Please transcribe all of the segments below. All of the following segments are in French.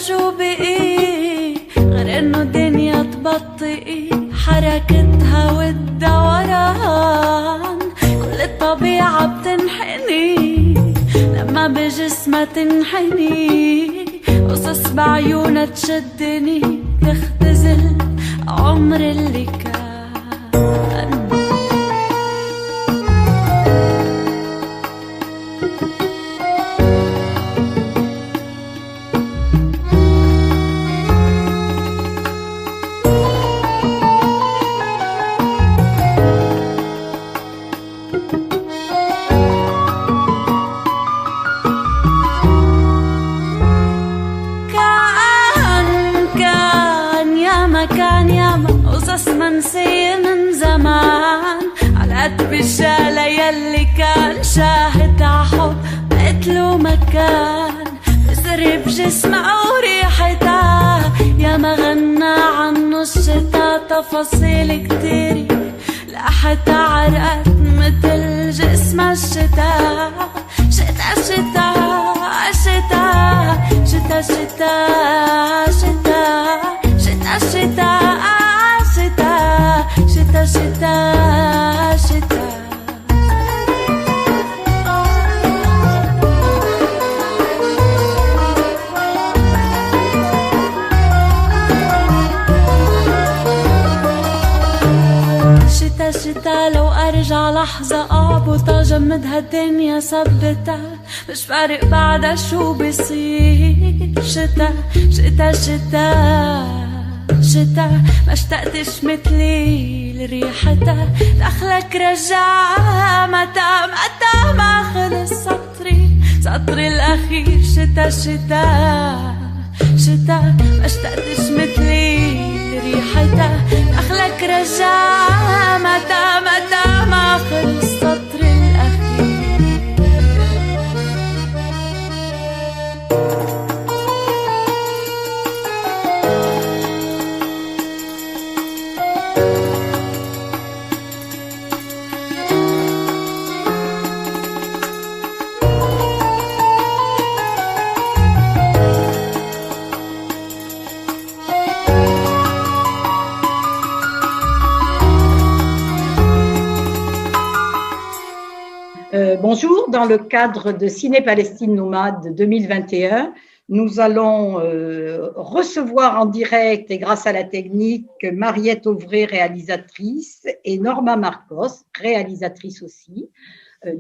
شو بقي غير انه الدنيا تبطئ حركتها والدوران. كل الطبيعة بتنحني لما بجسمها تنحني، قصص بعيونها تشدني تختزل عمر اللي كان. منسية من زمان علقت بالشالة يلي كان شاهد عحب قتله مكان بسري بجسمها وريحتها. يا ما غنى عنه الشتا تفاصيل كتير لحتى عرقت مثل جسمها الشتا. شتا شتا شتا شتا شتا شتا شتا شتا شتا شتا شتا. شتا شتا لو ارجع لحظة اعبط اجمد هالدنيا ثبتها مش فارق بعدها شو بيصير. شتا شتا شتا شتا ما اشتقتش مثلي لريحتها دخلك رجعها متى متى ما خلص سطري الأخير. شتا شتا شتا ما اشتقتش مثلي لريحتها دخلك رجعها متى متى ما خلص سطري الأخير. Bonjour, dans le cadre de Ciné-Palestine Nomade 2021, nous allons recevoir en direct et grâce à la technique Mariette Auvray, réalisatrice, et Norma Marcos, réalisatrice aussi,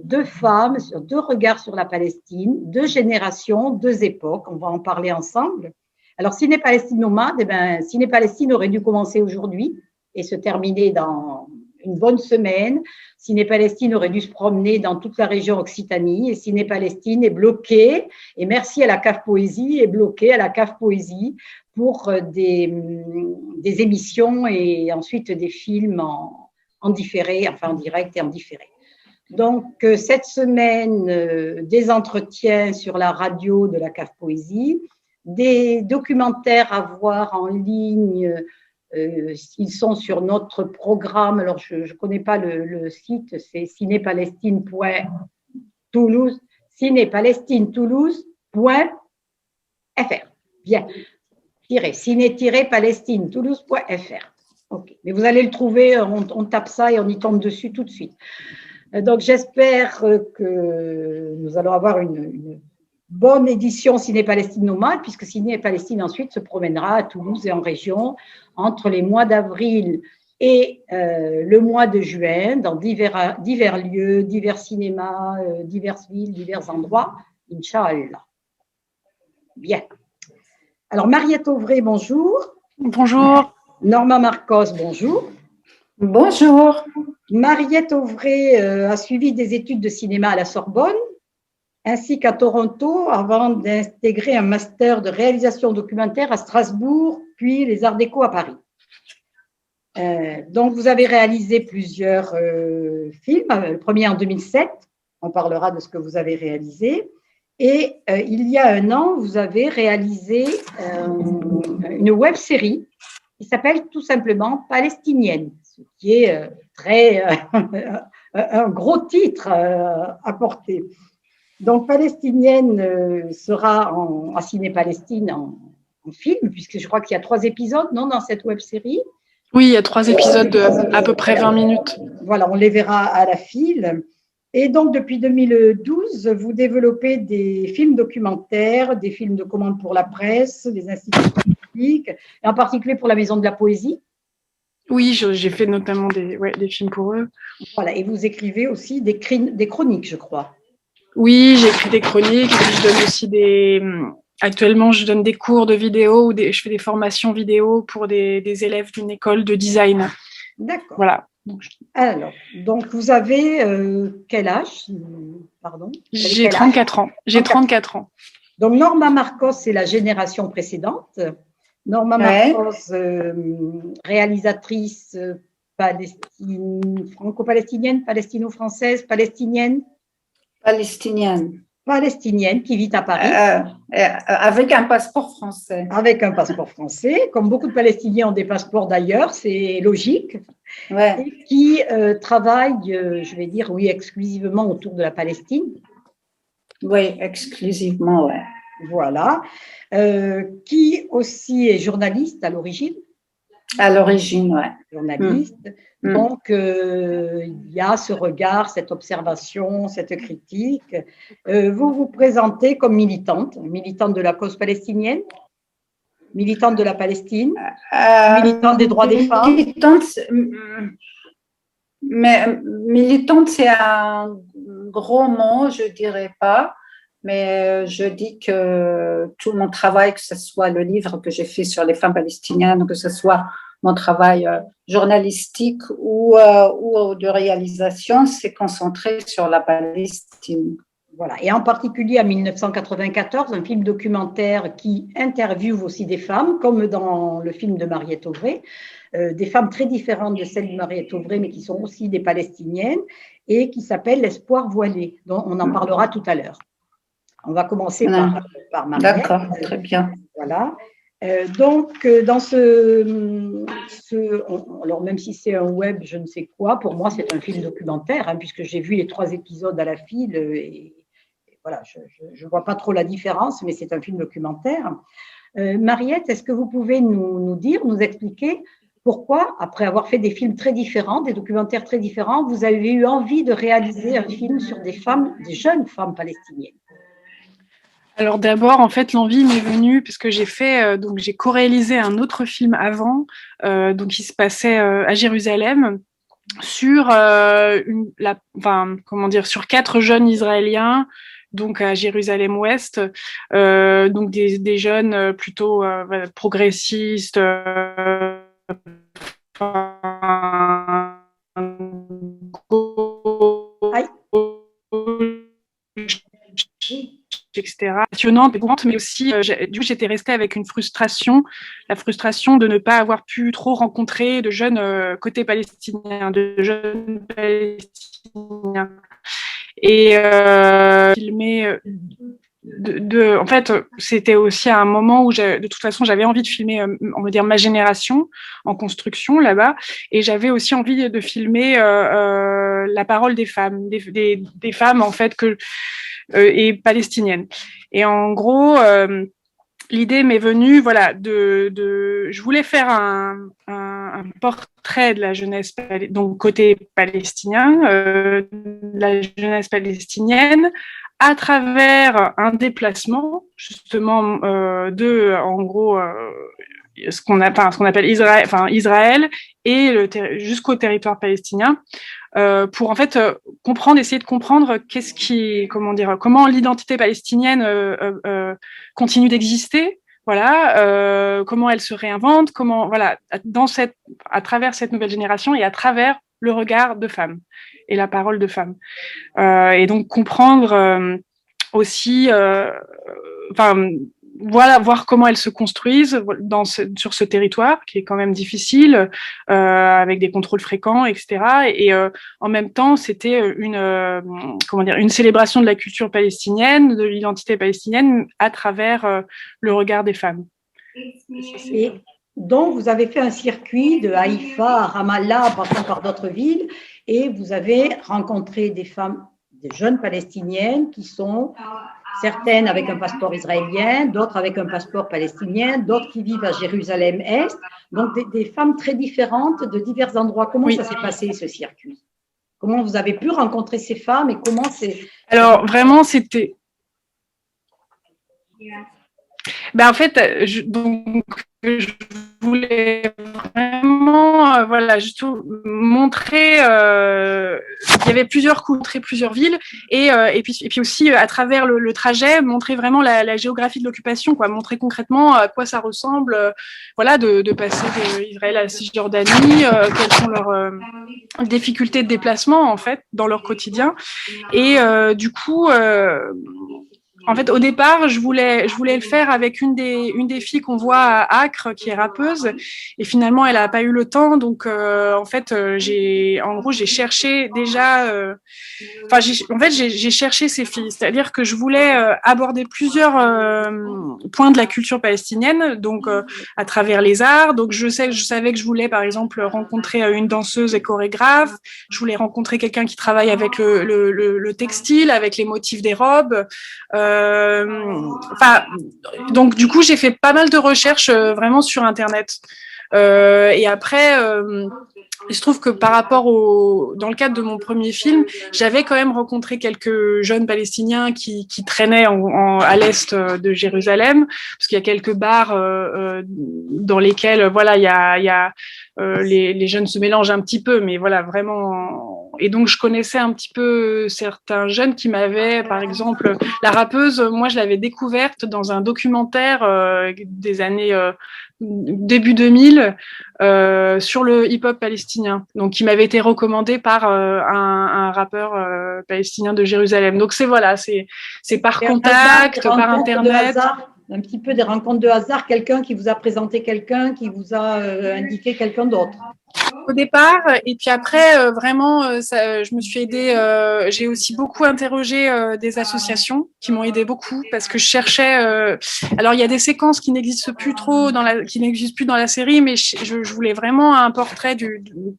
deux femmes, deux regards sur la Palestine, deux générations, deux époques, on va en parler ensemble. Alors Ciné-Palestine Nomade, Ciné-Palestine aurait dû commencer aujourd'hui et se terminer dans une bonne semaine. Ciné-Palestine aurait dû se promener dans toute la région Occitanie et Ciné-Palestine est bloqué, et merci à la CAF Poésie, est bloqué à la CAF Poésie pour des émissions et ensuite des films en différé, enfin en direct et en différé. Donc cette semaine, des entretiens sur la radio de la CAF Poésie, des documentaires à voir en ligne. Ils sont sur notre programme. Alors, je ne connais pas le site, c'est cinépalestine.toulouse, cinépalestinetoulouse.fr. Bien, ciné-palestine-toulouse.fr. Ok, mais vous allez le trouver, on tape ça et on y tombe dessus tout de suite. Donc, j'espère que nous allons avoir une bonne édition Ciné-Palestine Nomade, puisque Ciné-Palestine ensuite se promènera à Toulouse et en région entre les mois d'avril et le mois de juin, dans divers lieux, divers cinémas, diverses villes, divers endroits, Inch'Allah. Bien. Alors, Mariette Auvray, bonjour. Bonjour. Norma Marcos, bonjour. Bonjour. Mariette Auvray a suivi des études de cinéma à la Sorbonne, ainsi qu'à Toronto, avant d'intégrer un master de réalisation documentaire à Strasbourg, puis les Arts Déco à Paris. Donc, vous avez réalisé plusieurs films, le premier en 2007, on parlera de ce que vous avez réalisé, et il y a un an, vous avez réalisé une web-série qui s'appelle tout simplement Palestinienne, ce qui est un gros titre à porter. Donc, Palestinienne sera à Ciné-Palestine en film, puisque je crois qu'il y a 3 épisodes, non, dans cette web-série. Oui, il y a 3 épisodes de à peu près 20 minutes. Voilà, on les verra à la file. Et donc, depuis 2012, vous développez des films documentaires, des films de commande pour la presse, des instituts publics, et en particulier pour la Maison de la Poésie. Oui, j'ai fait notamment des films pour eux. Voilà, et vous écrivez aussi des chroniques, je crois. Oui, j'écris des chroniques, et puis je donne aussi actuellement, je donne des cours de vidéo, ou je fais des formations vidéo pour des élèves d'une école de design. D'accord. Voilà. Alors, donc vous avez quel âge? Pardon. J'ai 34 ans. J'ai 34 ans. Donc, Norma Marcos, c'est la génération précédente. Norma Marcos, réalisatrice franco-palestinienne, palestino-française, palestinienne. Palestinienne qui vit à Paris. Avec un passeport français. Avec un passeport français. Comme beaucoup de Palestiniens ont des passeports d'ailleurs, c'est logique. Ouais. Et qui travaille, je vais dire, oui, exclusivement autour de la Palestine. Oui, exclusivement, ouais. Voilà. Qui aussi est journaliste à l'origine. À l'origine, ouais. Journaliste. Donc, il y a ce regard, cette observation, cette critique. Vous vous présentez comme militante de la cause palestinienne, militante de la Palestine, militante des droits des femmes. Militante, c'est un gros mot, je dirais pas. Mais je dis que tout mon travail, que ce soit le livre que j'ai fait sur les femmes palestiniennes, que ce soit mon travail journalistique ou de réalisation, c'est concentré sur la Palestine. Voilà. Et en particulier en 1994, un film documentaire qui interviewe aussi des femmes, comme dans le film de Mariette Auvray, des femmes très différentes de celles de Mariette Auvray, mais qui sont aussi des Palestiniennes, et qui s'appelle L'espoir voilé, dont on en parlera tout à l'heure. On va commencer par Mariette. D'accord, très bien. Voilà. Donc, dans alors même si c'est un web, je ne sais quoi, pour moi, c'est un film documentaire, hein, puisque j'ai vu les 3 épisodes à la file, et voilà, je ne vois pas trop la différence, mais c'est un film documentaire. Mariette, est-ce que vous pouvez nous expliquer pourquoi, après avoir fait des films très différents, des documentaires très différents, vous avez eu envie de réaliser un film sur des jeunes femmes palestiniennes? Alors d'abord, en fait, l'envie m'est venue parce que j'ai co-réalisé un autre film avant, donc qui se passait à Jérusalem sur sur 4 jeunes Israéliens, donc à Jérusalem-Ouest, donc des jeunes plutôt progressistes. Etc. Passionnante, mais aussi, du coup, j'étais restée avec la frustration de ne pas avoir pu trop rencontrer de jeunes côté palestinien, de jeunes palestiniens. Et filmer en fait, c'était aussi à un moment où de toute façon j'avais envie de filmer, on va dire, ma génération en construction là-bas, et j'avais aussi envie de filmer la parole des femmes, des femmes en fait et palestiniennes. Et en gros, l'idée m'est venue, voilà, je voulais faire un portrait de la jeunesse, donc côté palestinien, la jeunesse palestinienne, à travers un déplacement, justement, en gros, ce qu'on appelle Israël et jusqu'au territoire palestinien, pour en fait essayer de comprendre comment l'identité palestinienne continue d'exister, voilà, comment elle se réinvente, à travers cette nouvelle génération et à travers le regard de femmes et la parole de femmes, et donc comprendre aussi, voir comment elles se construisent sur ce territoire qui est quand même difficile, avec des contrôles fréquents, etc. Et en même temps, c'était une célébration de la culture palestinienne, de l'identité palestinienne à travers le regard des femmes. Et donc, vous avez fait un circuit de Haïfa à Ramallah, en passant par d'autres villes, et vous avez rencontré des femmes, des jeunes palestiniennes qui sont certaines avec un passeport israélien, d'autres avec un passeport palestinien, d'autres qui vivent à Jérusalem-Est. Donc, des femmes très différentes de divers endroits. Comment ça s'est passé, ce circuit? Comment vous avez pu rencontrer ces femmes et comment c'est… Alors, vraiment, c'était… Ben, en fait, je voulais vraiment, voilà, juste montrer qu'il y avait plusieurs coups, montrer plusieurs villes, et puis aussi à travers le trajet, montrer vraiment la géographie de l'occupation, quoi, montrer concrètement à quoi ça ressemble, voilà, de passer d'Israël à la Cisjordanie, quelles sont leurs difficultés de déplacement en fait dans leur quotidien, et du coup. En fait, au départ, je voulais le faire avec une des filles qu'on voit à Acre, qui est rappeuse, et finalement, elle a pas eu le temps. Donc, en fait, j'ai cherché déjà. J'ai cherché ces filles, c'est-à-dire que je voulais aborder plusieurs points de la culture palestinienne, donc à travers les arts. Donc, je savais que je voulais, par exemple, rencontrer une danseuse et chorégraphe. Je voulais rencontrer quelqu'un qui travaille avec le textile, avec les motifs des robes. Donc du coup j'ai fait pas mal de recherches vraiment sur internet, et après il se trouve que par rapport dans le cadre de mon premier film, j'avais quand même rencontré quelques jeunes Palestiniens qui traînaient à l'est de Jérusalem, parce qu'il y a quelques bars dans lesquels voilà il y a les jeunes se mélangent un petit peu, mais voilà vraiment. Et donc je connaissais un petit peu certains jeunes qui m'avaient, par exemple, la rappeuse, moi je l'avais découverte dans un documentaire des années début 2000 sur le hip-hop palestinien, donc qui m'avait été recommandé par un rappeur palestinien de Jérusalem. Donc c'est par contact, par internet. Un petit peu des rencontres de hasard, quelqu'un qui vous a présenté quelqu'un, qui vous a indiqué quelqu'un d'autre. Au départ, et puis après, vraiment, je me suis aidée. J'ai aussi beaucoup interrogé des associations qui m'ont aidée beaucoup parce que je cherchais. Alors, il y a des séquences qui n'existent plus trop qui n'existent plus dans la série, mais je voulais vraiment un portrait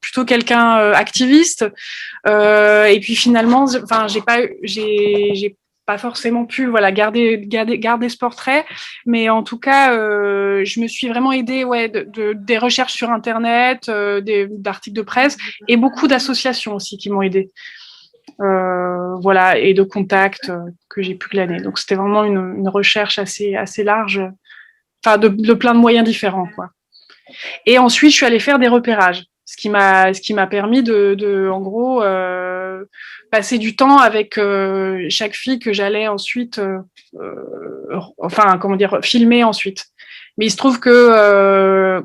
plutôt quelqu'un activiste. Et puis finalement, enfin, j'ai pas forcément pu garder ce portrait, mais en tout cas je me suis vraiment aidée des recherches sur internet, d'articles de presse et beaucoup d'associations aussi qui m'ont aidée, et de contacts que j'ai pu glaner. Donc c'était vraiment une recherche assez large, enfin de plein de moyens différents, quoi. Et ensuite je suis allée faire des repérages, ce qui m'a permis de en gros passer du temps avec chaque fille que j'allais ensuite filmer ensuite. Mais il se trouve que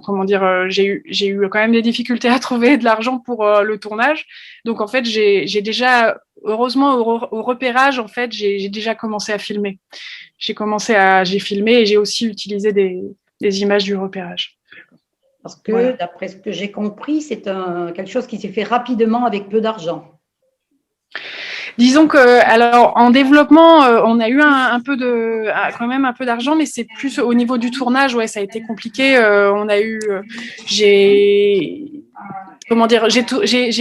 j'ai eu quand même des difficultés à trouver de l'argent pour le tournage. Donc en fait, j'ai déjà, heureusement au repérage, en fait, j'ai déjà commencé à filmer. J'ai filmé et j'ai aussi utilisé des images du repérage. Parce que, d'après ce que j'ai compris, c'est quelque chose qui s'est fait rapidement avec peu d'argent. Disons que, alors, en développement, on a eu quand même un peu d'argent, mais c'est plus au niveau du tournage, ça a été compliqué. J'ai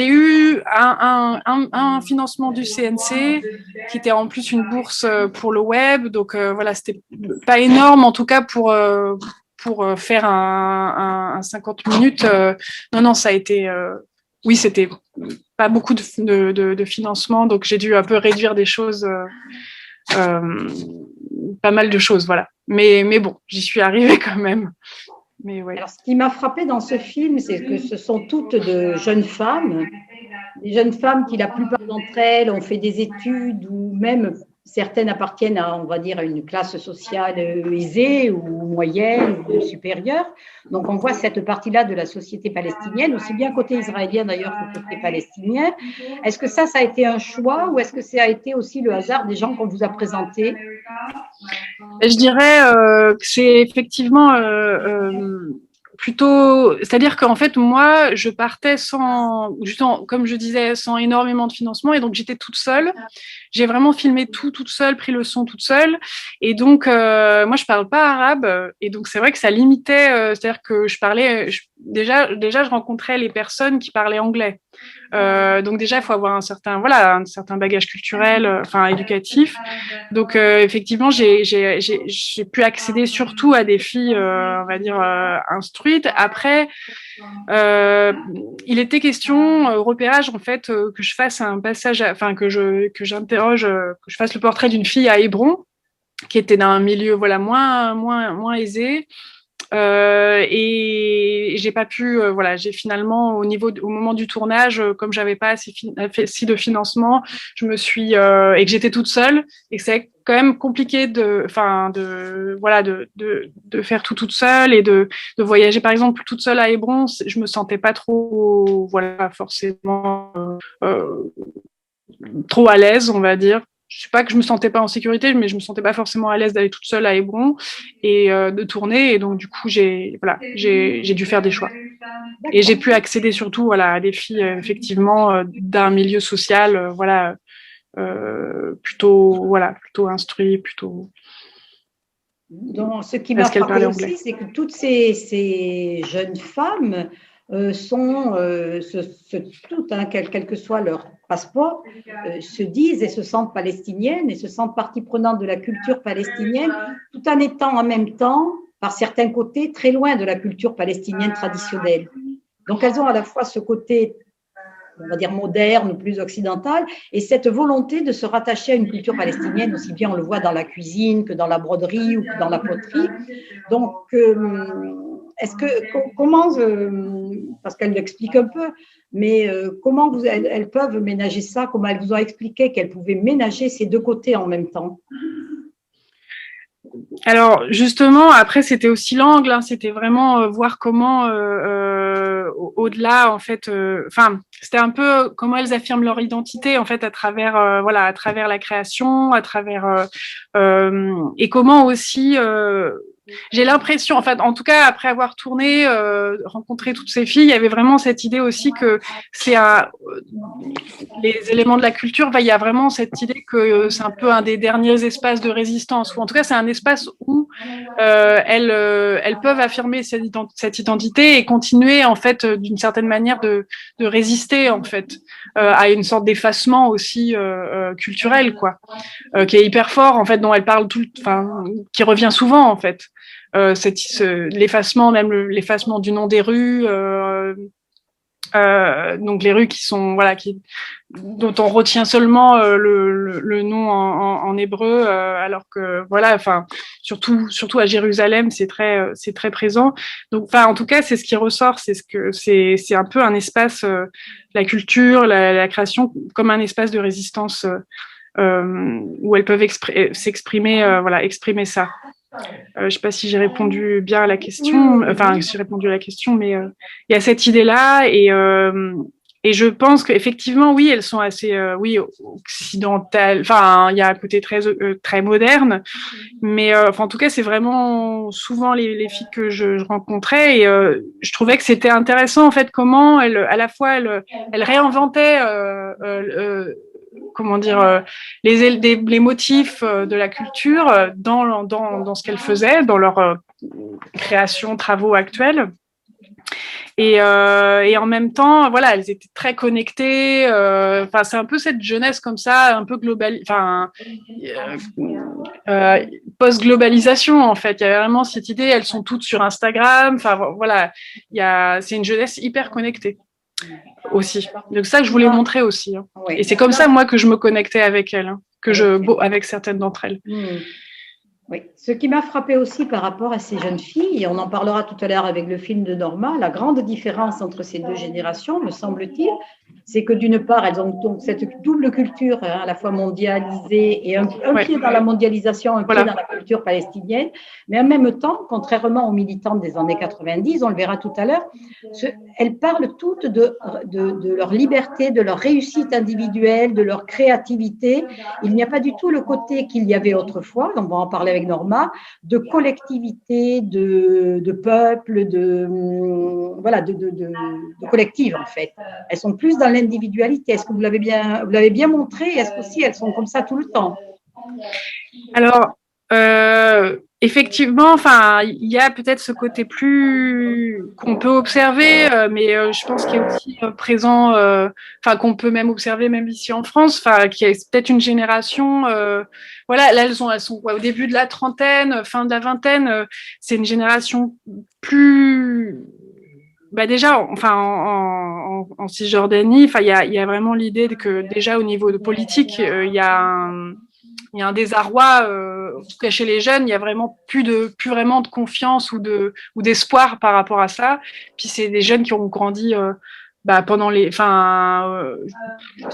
eu un financement du CNC qui était en plus une bourse pour le web, donc c'était pas énorme en tout cas pour faire un 50 minutes. Non, ça a été oui, c'était pas beaucoup de financement, donc j'ai dû un peu réduire des choses, pas mal de choses, voilà. Mais bon, j'y suis arrivée quand même. Mais ouais. Alors, ce qui m'a frappé dans ce film, c'est que ce sont toutes de jeunes femmes, des jeunes femmes qui, la plupart d'entre elles, ont fait des études ou même certaines appartiennent à, on va dire, à une classe sociale aisée ou moyenne ou supérieure. Donc, on voit cette partie-là de la société palestinienne, aussi bien côté israélien d'ailleurs que côté palestinien. Est-ce que ça a été un choix ou est-ce que ça a été aussi le hasard des gens qu'on vous a présentés? Je dirais que c'est effectivement plutôt, c'est-à-dire qu'en fait, moi, je partais sans, justement, comme je disais, sans énormément de financement, et donc j'étais toute seule. J'ai vraiment filmé tout toute seule, pris le son toute seule, et donc moi, je parle pas arabe, et donc c'est vrai que ça limitait, c'est-à-dire que déjà, je rencontrais les personnes qui parlaient anglais. Donc déjà, il faut avoir un certain bagage culturel, enfin éducatif. Donc effectivement, j'ai pu accéder surtout à des filles, on va dire instruites. Après, il était question au repérage en fait que je fasse un passage, enfin que j'interroge, que je fasse le portrait d'une fille à Hébron qui était d'un milieu voilà moins aisé. Et j'ai pas pu, j'ai finalement au moment du tournage, comme j'avais pas assez de financement, je me suis et que j'étais toute seule et que c'est quand même compliqué de faire tout toute seule et de voyager par exemple toute seule à Hébron, je me sentais pas trop forcément trop à l'aise, on va dire. Je sais pas que je me sentais pas en sécurité, mais je me sentais pas forcément à l'aise d'aller toute seule à Hébron et de tourner. Et donc du coup, j'ai dû faire des choix. Et j'ai pu accéder surtout à des filles effectivement d'un milieu social plutôt instruit, plutôt. Donc, ce qui m'a frappé aussi, c'est que toutes ces jeunes femmes sont toutes, quel que soit leur passeport, se disent et se sentent palestiniennes et se sentent partie prenante de la culture palestinienne, tout en étant en même temps, par certains côtés, très loin de la culture palestinienne traditionnelle. Donc, elles ont à la fois ce côté, on va dire, moderne, plus occidental, et cette volonté de se rattacher à une culture palestinienne, aussi bien on le voit dans la cuisine que dans la broderie ou que dans la poterie. Donc, comment, parce qu'elle l'explique un peu, mais comment elles peuvent ménager ça, comment elles vous ont expliqué qu'elles pouvaient ménager ces deux côtés en même temps? Alors justement, après c'était aussi l'angle, hein, c'était vraiment voir comment au-delà en fait, c'était un peu comment elles affirment leur identité en fait à travers la création, à travers et comment aussi j'ai l'impression, en fait, en tout cas après avoir tourné, rencontré toutes ces filles, il y avait vraiment cette idée aussi que les éléments de la culture, il y a vraiment cette idée que c'est un peu un des derniers espaces de résistance, ou en tout cas c'est un espace où elles peuvent affirmer cette identité et continuer en fait d'une certaine manière de résister en fait à une sorte d'effacement aussi culturel quoi, qui est hyper fort en fait, dont elles parlent qui revient souvent en fait. L'effacement, même l'effacement du nom des rues, donc les rues qui sont dont on retient seulement le nom en hébreu, alors que surtout à Jérusalem c'est très présent. Donc en tout cas c'est ce qui ressort, c'est un peu un espace, la culture, la création comme un espace de résistance où elles peuvent s'exprimer, exprimer ça. Je ne sais pas si j'ai répondu bien à la question, j'ai répondu à la question, mais il y a cette idée-là et je pense qu'effectivement, oui, elles sont assez, occidentales. Enfin, il y a un côté très moderne, mais en tout cas, c'est vraiment souvent les filles que je rencontrais et je trouvais que c'était intéressant en fait comment elles réinventaient. Comment dire, les motifs de la culture dans ce qu'elles faisaient, dans leur création, travaux actuels. Et en même temps, elles étaient très connectées. C'est un peu cette jeunesse comme ça, un peu globale, post-globalisation en fait. Il y avait vraiment cette idée, elles sont toutes sur Instagram. C'est une jeunesse hyper connectée aussi. Donc ça que je voulais montrer aussi. Hein. Oui. Et c'est comme ça moi que je me connectais avec elles, hein, avec certaines d'entre elles. Oui. Ce qui m'a frappé aussi par rapport à ces jeunes filles, et on en parlera tout à l'heure avec le film de Norma, la grande différence entre ces deux générations, me semble-t-il, c'est que d'une part, elles ont donc cette double culture, hein, à la fois mondialisée et un pied dans la mondialisation, un pied dans la culture palestinienne, mais en même temps, contrairement aux militantes des années 90, on le verra tout à l'heure, elles parlent toutes de leur liberté, de leur réussite individuelle, de leur créativité. Il n'y a pas du tout le côté qu'il y avait autrefois, on va en parler avec Norma, de collectivité, de peuple, de collectif en fait. Elles sont plus dans l'individualité. Est-ce que vous l'avez bien montré? Est-ce qu'aussi elles sont comme ça tout le temps? Alors, effectivement, enfin, il y a peut-être ce côté plus qu'on peut observer, mais je pense qu'il est aussi présent, enfin qu'on peut même observer même ici en France, enfin, qui est peut-être une génération, voilà, là elles sont au début de la trentaine, fin de la vingtaine, c'est une génération plus, bah déjà, enfin en Cisjordanie, enfin il y a vraiment l'idée que déjà au niveau de politique, il y a un désarroi, en tout cas chez les jeunes, il y a vraiment plus vraiment de confiance ou d'espoir par rapport à ça. Puis c'est des jeunes qui ont grandi pendant juste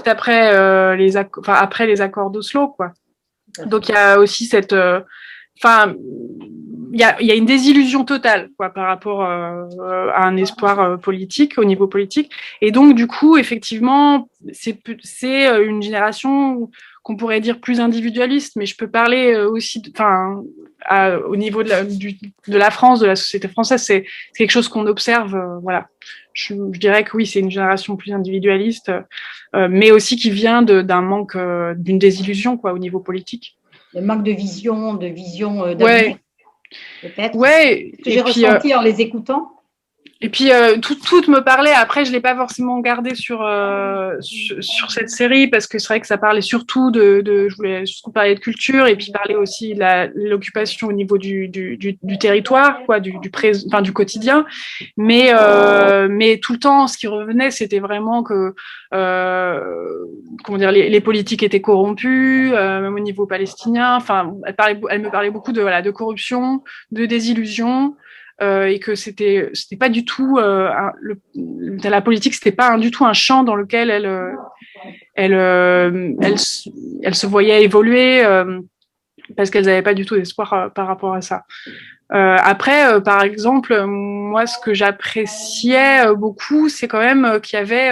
après après les accords d'Oslo, quoi. Donc il y a aussi cette, il y a une désillusion totale, quoi, par rapport à un espoir politique, au niveau politique. Et donc, du coup, effectivement, c'est une génération qu'on pourrait dire plus individualiste, mais je peux parler aussi, au niveau de la France, de la société française, c'est quelque chose qu'on observe, voilà. Je dirais que oui, c'est une génération plus individualiste, mais aussi qui vient d'un manque, d'une désillusion, quoi, au niveau politique. Le manque de vision d'avenir. Ouais. Peut-être. Ouais. Que j'ai ressenti en les écoutant. Et puis tout me parlait. Après, je l'ai pas forcément gardé sur cette série parce que c'est vrai que ça parlait surtout je voulais surtout parler de culture et puis parler aussi de l'occupation au niveau du territoire, quoi, du quotidien. Mais tout le temps, ce qui revenait, c'était vraiment que comment dire, les politiques étaient corrompus, même au niveau palestinien. Enfin, elle me parlait beaucoup de corruption, de désillusion. Et que c'était pas du tout la politique, c'était pas du tout un champ dans lequel elle se voyait évoluer parce qu'elles n'avaient pas du tout d'espoir par rapport à ça. Après, par exemple, moi, ce que j'appréciais beaucoup, c'est quand même qu'il y avait,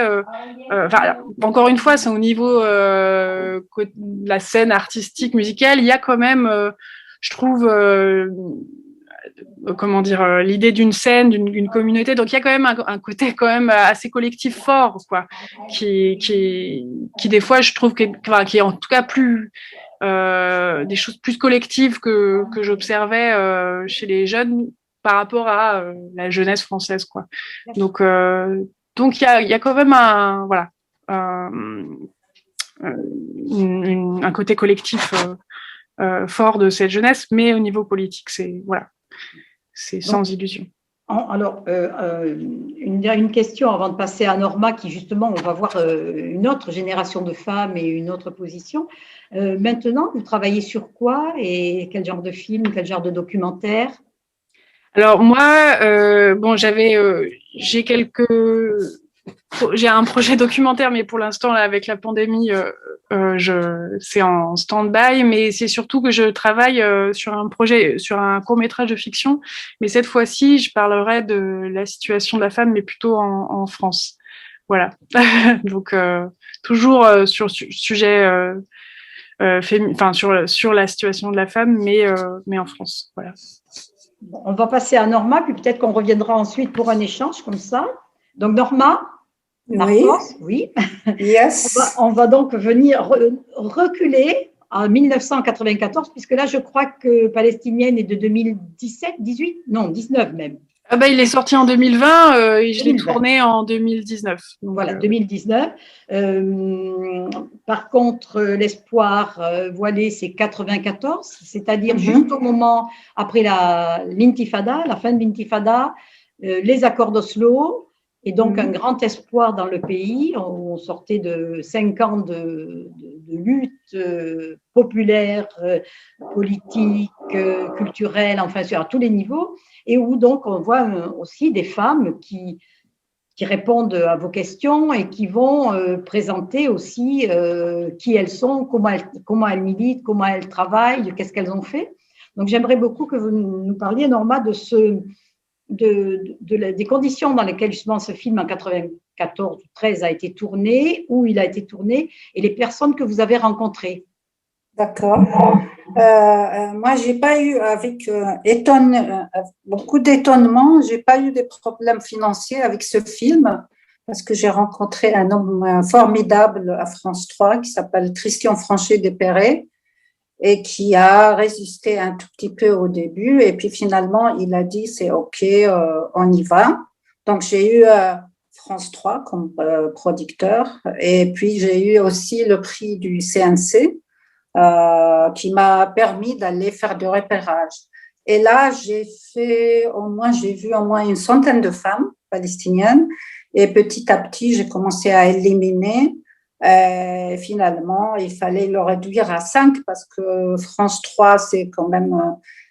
encore une fois, c'est au niveau de la scène artistique, musicale, il y a quand même, je trouve, comment dire, l'idée d'une scène, d'une communauté. Donc il y a quand même un côté quand même assez collectif fort, quoi, qui des fois je trouve qui est en tout cas plus des choses plus collectives que j'observais chez les jeunes par rapport à la jeunesse française, quoi. Donc il y a quand même un côté collectif fort de cette jeunesse, mais au niveau politique, c'est sans illusion. Alors, une question avant de passer à Norma, qui justement, on va voir une autre génération de femmes et une autre position. Maintenant, vous travaillez sur quoi et quel genre de film, quel genre de documentaire? Alors moi, j'ai un projet documentaire, mais pour l'instant, là, avec la pandémie, c'est en stand-by. Mais c'est surtout que je travaille sur un court-métrage de fiction. Mais cette fois-ci, je parlerai de la situation de la femme, mais plutôt en France. Voilà. Donc, toujours sur sujet sur la situation de la femme, mais en France. Voilà. Bon, on va passer à Norma, puis peut-être qu'on reviendra ensuite pour un échange comme ça. Donc, Norma? Oui. Yes. On va donc venir reculer en 1994, puisque là, je crois que Palestinienne est de 2017, 18, non, 19 même. Ah bah, il est sorti en 2020 et je l'ai tourné en 2019. Donc, voilà, 2019. Par contre, l'espoir voilé, c'est 94, c'est-à-dire juste au moment après l'intifada, la fin de l'intifada, les accords d'Oslo, et donc un grand espoir dans le pays. On sortait de 5 ans de lutte populaire, politique, culturelle, enfin sur tous les niveaux, et où donc on voit aussi des femmes qui qui répondent à vos questions et qui vont présenter aussi qui elles sont, comment elles militent, comment elles travaillent, qu'est-ce qu'elles ont fait. Donc, j'aimerais beaucoup que vous nous parliez, Norma, des conditions dans lesquelles justement ce film en 94 ou 13 a été tourné, où il a été tourné, et les personnes que vous avez rencontrées. D'accord. Moi, j'ai pas eu, avec beaucoup d'étonnement, j'ai pas eu des problèmes financiers avec ce film parce que j'ai rencontré un homme formidable à France 3 qui s'appelle Christian Franchet-Desperrey et qui a résisté un tout petit peu au début et puis finalement il a dit c'est OK, on y va. Donc j'ai eu France 3 comme producteur et puis j'ai eu aussi le prix du CNC. Qui m'a permis d'aller faire du repérage. Et là, j'ai vu au moins une centaine de femmes palestiniennes et petit à petit, j'ai commencé à éliminer. Finalement, il fallait le réduire à 5 parce que France 3, c'est quand même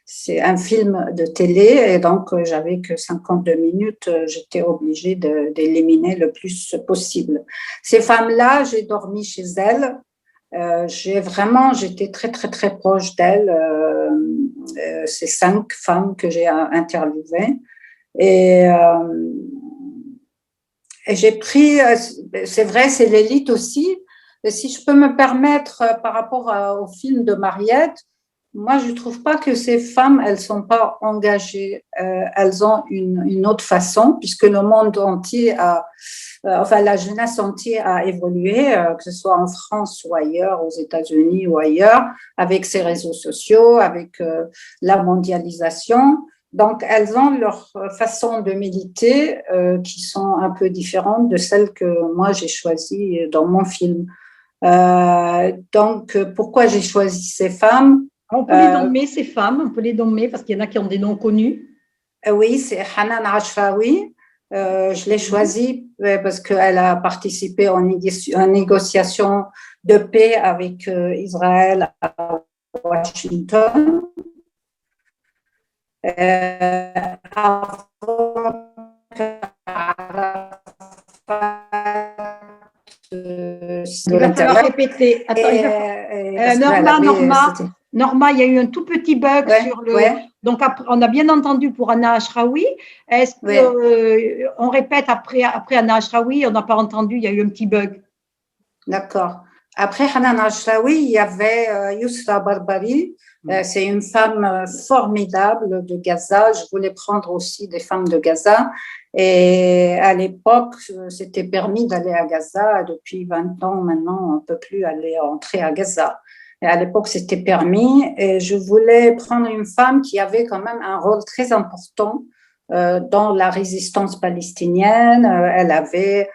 c'est un film de télé et donc j'avais que 52 minutes, j'étais obligée d'éliminer le plus possible. Ces femmes-là, j'ai dormi chez elles. J'étais très, très, très proche d'elle, ces 5 femmes que j'ai interviewées. Et j'ai pris, c'est vrai, c'est l'élite aussi. Et si je peux me permettre, par rapport au film de Mariette, moi, je ne trouve pas que ces femmes, elles ne sont pas engagées. Elles ont une autre façon, puisque le monde entier la jeunesse entière a évolué, que ce soit en France ou ailleurs, aux États-Unis ou ailleurs, avec ces réseaux sociaux, avec la mondialisation. Donc, elles ont leur façon de militer qui sont un peu différentes de celles que moi, j'ai choisies dans mon film. Donc, pourquoi j'ai choisi ces femmes? On peut les nommer, ces femmes, on peut les nommer parce qu'il y en a qui ont des noms connus. Oui, c'est Hanan Ashrawi. Je l'ai choisie parce qu'elle a participé en négociation de paix avec Israël à Washington. Il va falloir répéter. Norma, il y a eu un tout petit bug sur le. Ouais. Donc, on a bien entendu pour Anna Ashrawi. Est-ce qu'on répète après Anna Ashrawi? On n'a pas entendu, il y a eu un petit bug. D'accord. Après Hanan Ashrawi, il y avait Yousra Barbari. C'est une femme formidable de Gaza. Je voulais prendre aussi des femmes de Gaza. Et à l'époque, c'était permis d'aller à Gaza. Depuis 20 ans maintenant, on ne peut plus entrer à Gaza. Et à l'époque, c'était permis. Et je voulais prendre une femme qui avait quand même un rôle très important dans la résistance palestinienne. Elle avait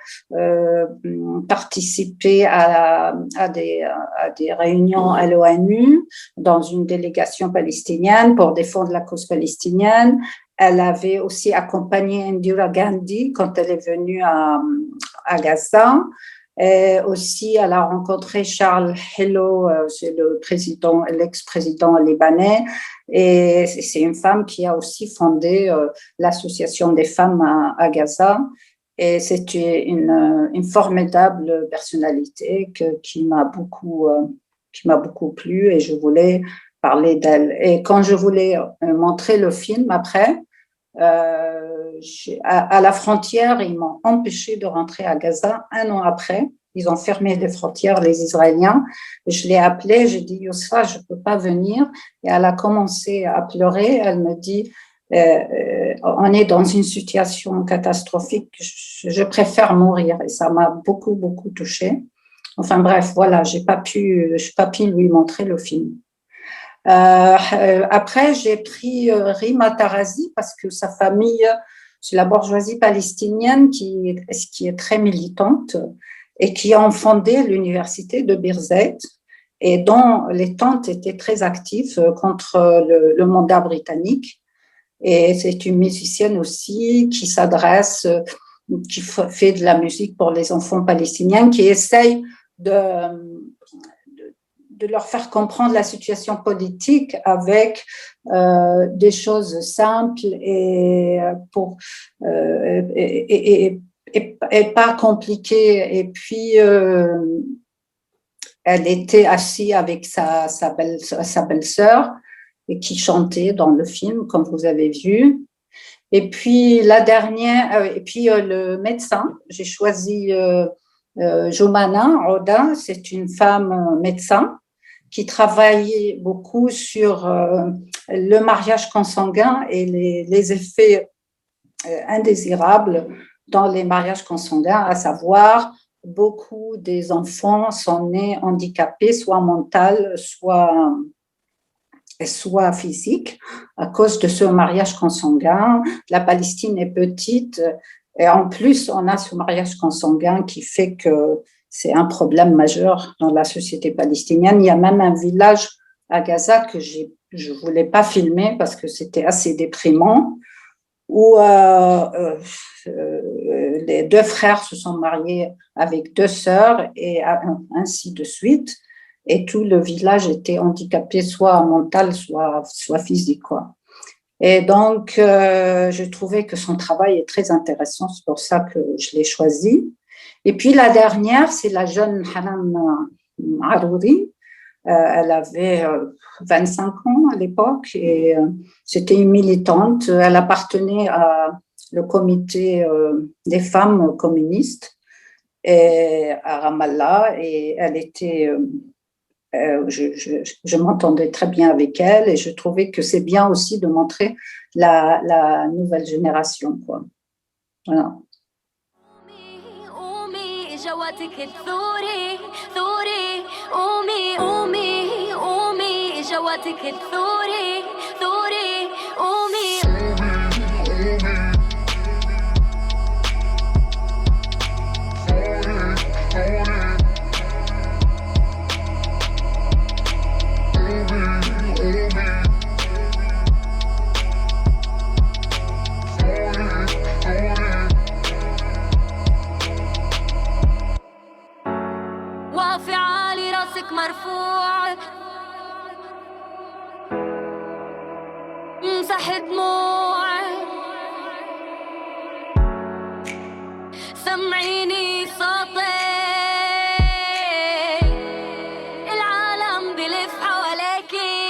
participé à des réunions à l'ONU dans une délégation palestinienne pour défendre la cause palestinienne. Elle avait aussi accompagné Indira Gandhi quand elle est venue à Gaza. Et aussi, elle a rencontré Charles Hello, c'est l'ex-président libanais, et c'est une femme qui a aussi fondé l'association des femmes à Gaza. Et c'est une formidable personnalité qui m'a beaucoup plu et je voulais parler d'elle. Et quand je voulais montrer le film après, à la frontière, ils m'ont empêché de rentrer à Gaza 1 an après. Ils ont fermé les frontières, les Israéliens. Je l'ai appelée, j'ai dit, Yousra, je ne peux pas venir. Et elle a commencé à pleurer. Elle me dit, on est dans une situation catastrophique, je préfère mourir. Et ça m'a beaucoup, beaucoup touchée. Enfin bref, voilà, je n'ai pas pu lui montrer le film. Après, j'ai pris Rima Tarazi parce que sa famille, c'est la bourgeoisie palestinienne qui est très militante et qui ont fondé l'université de Birzeit et dont les tantes étaient très actives contre le mandat britannique. Et c'est une musicienne aussi qui qui fait de la musique pour les enfants palestiniens, qui essaye de leur faire comprendre la situation politique avec des choses simples et et pas compliquée. Et puis, elle était assise avec sa belle-sœur et qui chantait dans le film, comme vous avez vu. Et puis, la dernière, et puis le médecin, j'ai choisi Jomana Roda, c'est une femme médecin qui travaille beaucoup sur le mariage consanguin et les effets indésirables dans les mariages consanguins, à savoir beaucoup des enfants sont nés handicapés, soit mental, soit physique, à cause de ce mariage consanguin. La Palestine est petite et en plus, on a ce mariage consanguin qui fait que c'est un problème majeur dans la société palestinienne. Il y a même un village à Gaza que je ne voulais pas filmer parce que c'était assez déprimant, où les deux frères se sont mariés avec deux sœurs et ainsi de suite. Et tout le village était handicapé, soit mental, soit physique, quoi. Et donc, je trouvais que son travail est très intéressant, c'est pour ça que je l'ai choisi. Et puis la dernière, c'est la jeune Hanan Arouri. Elle avait 25 ans à l'époque et c'était une militante. Elle appartenait à le comité des femmes communistes et à Ramallah, et elle était... je m'entendais très bien avec elle et je trouvais que c'est bien aussi de montrer la nouvelle génération, quoi. Voilà. مرفوع مسح دموع سمعيني صوتي العالم بلف حواليكي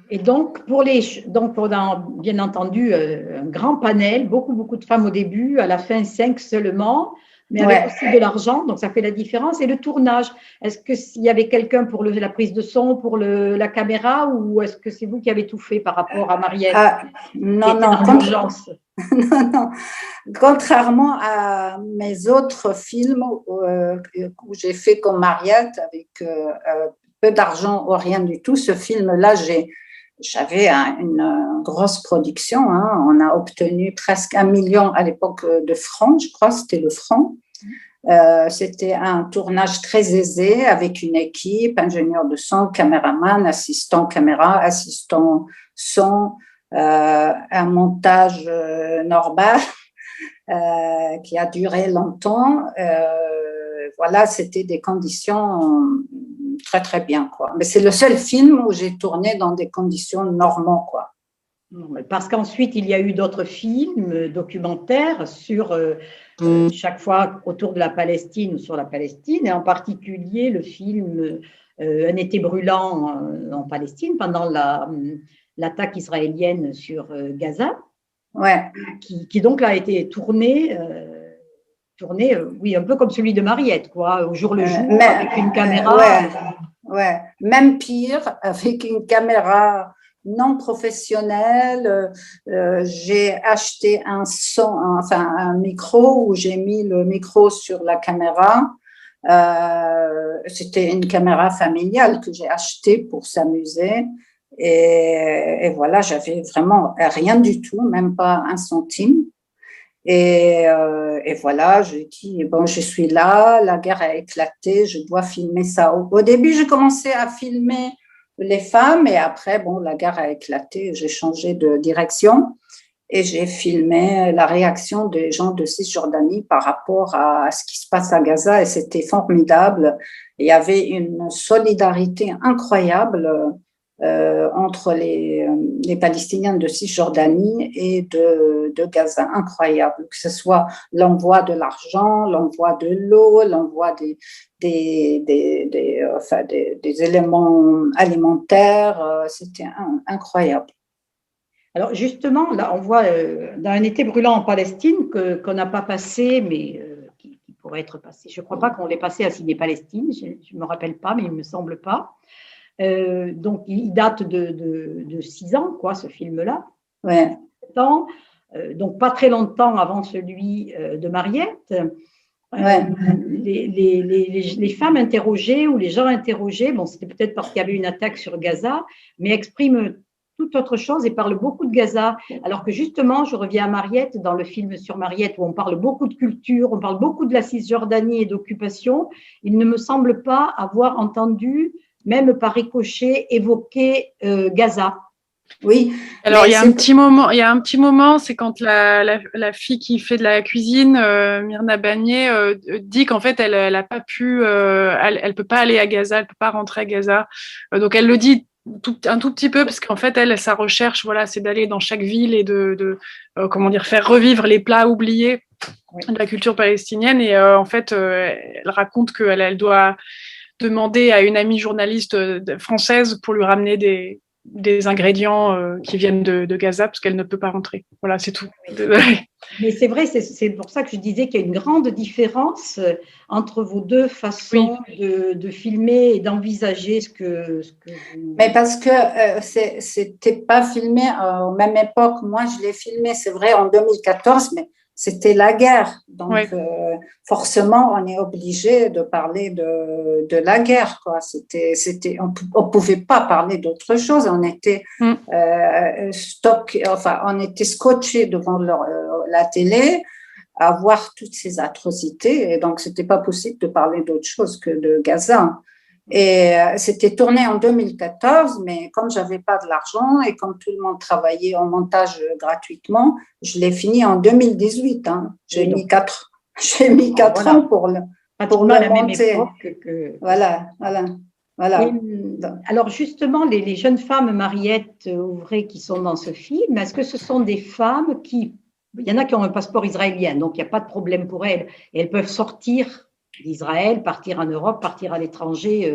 Et donc, bien entendu, un grand panel, beaucoup de femmes au début, à la fin 5 seulement, mais avec aussi de l'argent, donc ça fait la différence. Et le tournage, est-ce qu'il y avait quelqu'un pour la prise de son, pour la caméra, ou est-ce que c'est vous qui avez tout fait par rapport à Mariette? Non. Non. Contrairement à mes autres films où j'ai fait comme Mariette avec peu d'argent ou rien du tout, ce film-là, j'avais une grosse production. Hein. On a obtenu presque 1 million à l'époque de francs, je crois, c'était le franc. C'était un tournage très aisé avec une équipe, ingénieur de son, caméraman, assistant caméra, assistant son, un montage normal qui a duré longtemps. Voilà, c'était des conditions très, très bien, quoi. Mais c'est le seul film où j'ai tourné dans des conditions normales, quoi. Parce qu'ensuite, il y a eu d'autres films documentaires sur chaque fois autour de la Palestine ou sur la Palestine, et en particulier le film Un été brûlant en Palestine pendant l'attaque israélienne sur Gaza, qui donc a été tourné, oui, un peu comme celui de Mariette, quoi, au jour le jour, avec une caméra. Même pire, avec une caméra non professionnelle. J'ai acheté un micro où j'ai mis le micro sur la caméra. C'était une caméra familiale que j'ai achetée pour s'amuser. Et voilà, j'avais vraiment rien du tout, même pas un centime. Et voilà, je dis, bon, je suis là, la guerre a éclaté, je dois filmer ça. Au début, j'ai commencé à filmer les femmes et après, bon, la guerre a éclaté, j'ai changé de direction et j'ai filmé la réaction des gens de Cisjordanie par rapport à ce qui se passe à Gaza et c'était formidable. Il y avait une solidarité incroyable entre les Palestiniens de Cisjordanie et de Gaza, incroyable, que ce soit l'envoi de l'argent, l'envoi de l'eau, l'envoi des éléments alimentaires, c'était incroyable. Alors justement, là, on voit dans un été brûlant en Palestine qu'on n'a pas passé, mais qui pourrait être passé. Je ne crois pas qu'on l'ait passé à Ciné-Palestine, je ne me rappelle pas, mais il ne me semble pas. Donc, il date de 6 ans, quoi, ce film-là. Ouais. Donc, pas très longtemps avant celui de Mariette. Ouais. Les femmes interrogées ou les gens interrogés, bon, c'était peut-être parce qu'il y avait une attaque sur Gaza, mais expriment toute autre chose et parlent beaucoup de Gaza. Alors que justement, je reviens à Mariette, dans le film sur Mariette, où on parle beaucoup de culture, on parle beaucoup de la Cisjordanie et d'occupation, il ne me semble pas avoir entendu même par ricochet, évoquer Gaza. Oui. Alors, il y a un petit moment, c'est quand la fille qui fait de la cuisine, Myrna Bagné, dit qu'en fait, elle a pas pu, elle peut pas aller à Gaza, elle peut pas rentrer à Gaza. Donc, elle le dit un tout petit peu parce qu'en fait, sa recherche, voilà, c'est d'aller dans chaque ville et de comment dire, faire revivre les plats oubliés de la culture palestinienne. Et en fait, elle raconte qu'elle doit demander à une amie journaliste française pour lui ramener des ingrédients qui viennent de Gaza parce qu'elle ne peut pas rentrer. Voilà, c'est tout. Mais c'est vrai, c'est pour ça que je disais qu'il y a une grande différence entre vos deux façons de filmer et d'envisager ce que vous... Mais parce que c'était pas filmé aux même époque. Moi, je l'ai filmé, c'est vrai, en 2014, mais c'était la guerre. Donc, forcément, on est obligé de parler de la guerre, quoi. On pouvait pas parler d'autre chose. On était on était scotché devant la télé à voir toutes ces atrocités. Et donc, c'était pas possible de parler d'autre chose que de Gaza. Et c'était tourné en 2014, mais comme j'avais pas de l'argent et comme tout le monde travaillait en montage gratuitement, je l'ai fini en 2018. Hein. J'ai mis 4 ans pour le monter. Voilà. Alors justement, les jeunes femmes Mariette Auvray qui sont dans ce film, est-ce que ce sont des femmes il y en a qui ont un passeport israélien, donc il n'y a pas de problème pour elles, et elles peuvent sortir d'Israël, partir en Europe, partir à l'étranger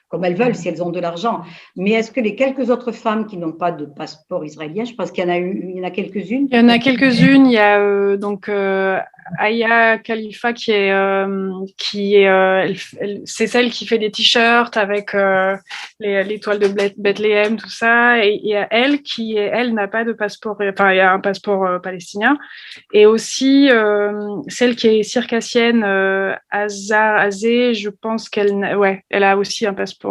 comme elles veulent si elles ont de l'argent. Mais est-ce que les quelques autres femmes qui n'ont pas de passeport israélien, je pense qu'il y en a quelques-unes. Il y en a quelques-unes. Il y a donc Aya Khalifa qui c'est celle qui fait des t-shirts avec l'étoile de Bethléem, tout ça. Et il y a elle elle n'a pas de passeport, enfin il y a un passeport palestinien. Et aussi celle qui est circassienne, Azé, je pense elle a aussi un passeport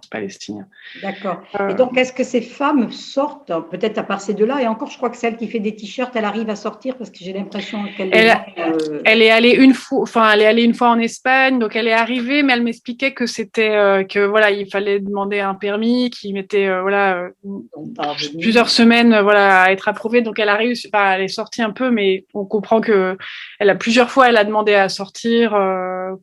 palestinien. D'accord. Et donc, est-ce que ces femmes sortent, peut-être à part ces deux-là, et encore, je crois que celle qui fait des t-shirts, elle arrive à sortir parce que j'ai l'impression qu'elle elle est allée une fois en Espagne, donc elle est arrivée, mais elle m'expliquait que c'était que voilà, il fallait demander un permis qui mettait plusieurs semaines à être approuvé. Donc elle a réussi, elle est sortie un peu, mais on comprend que plusieurs fois elle a demandé à sortir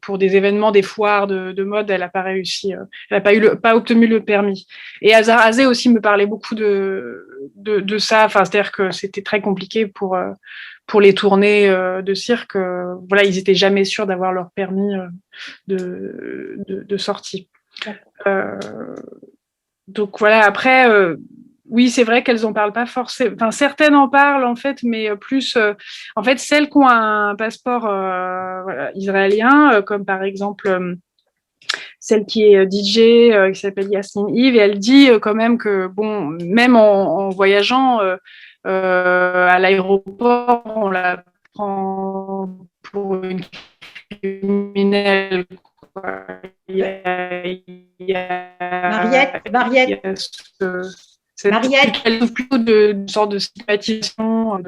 pour des événements, des foires de mode, elle n'a pas réussi, elle n'a pas obtenu le permis. Et Azar Azé aussi me parlait beaucoup de ça, enfin c'est-à-dire que c'était très compliqué pour les tournées de cirque, ils étaient jamais sûrs d'avoir leur permis de sortie. Donc voilà, après, oui, c'est vrai qu'elles en parlent pas forcément. Enfin, certaines en parlent en fait, mais plus, en fait, celles qui ont un passeport israélien, comme par exemple celle qui est DJ, qui s'appelle Yasmine Yves, et elle dit quand même que, bon, même en voyageant à l'aéroport, on la prend pour une criminelle, quoi. Il y a Mariette, elle souffre plutôt d'une sorte de stigmatisation.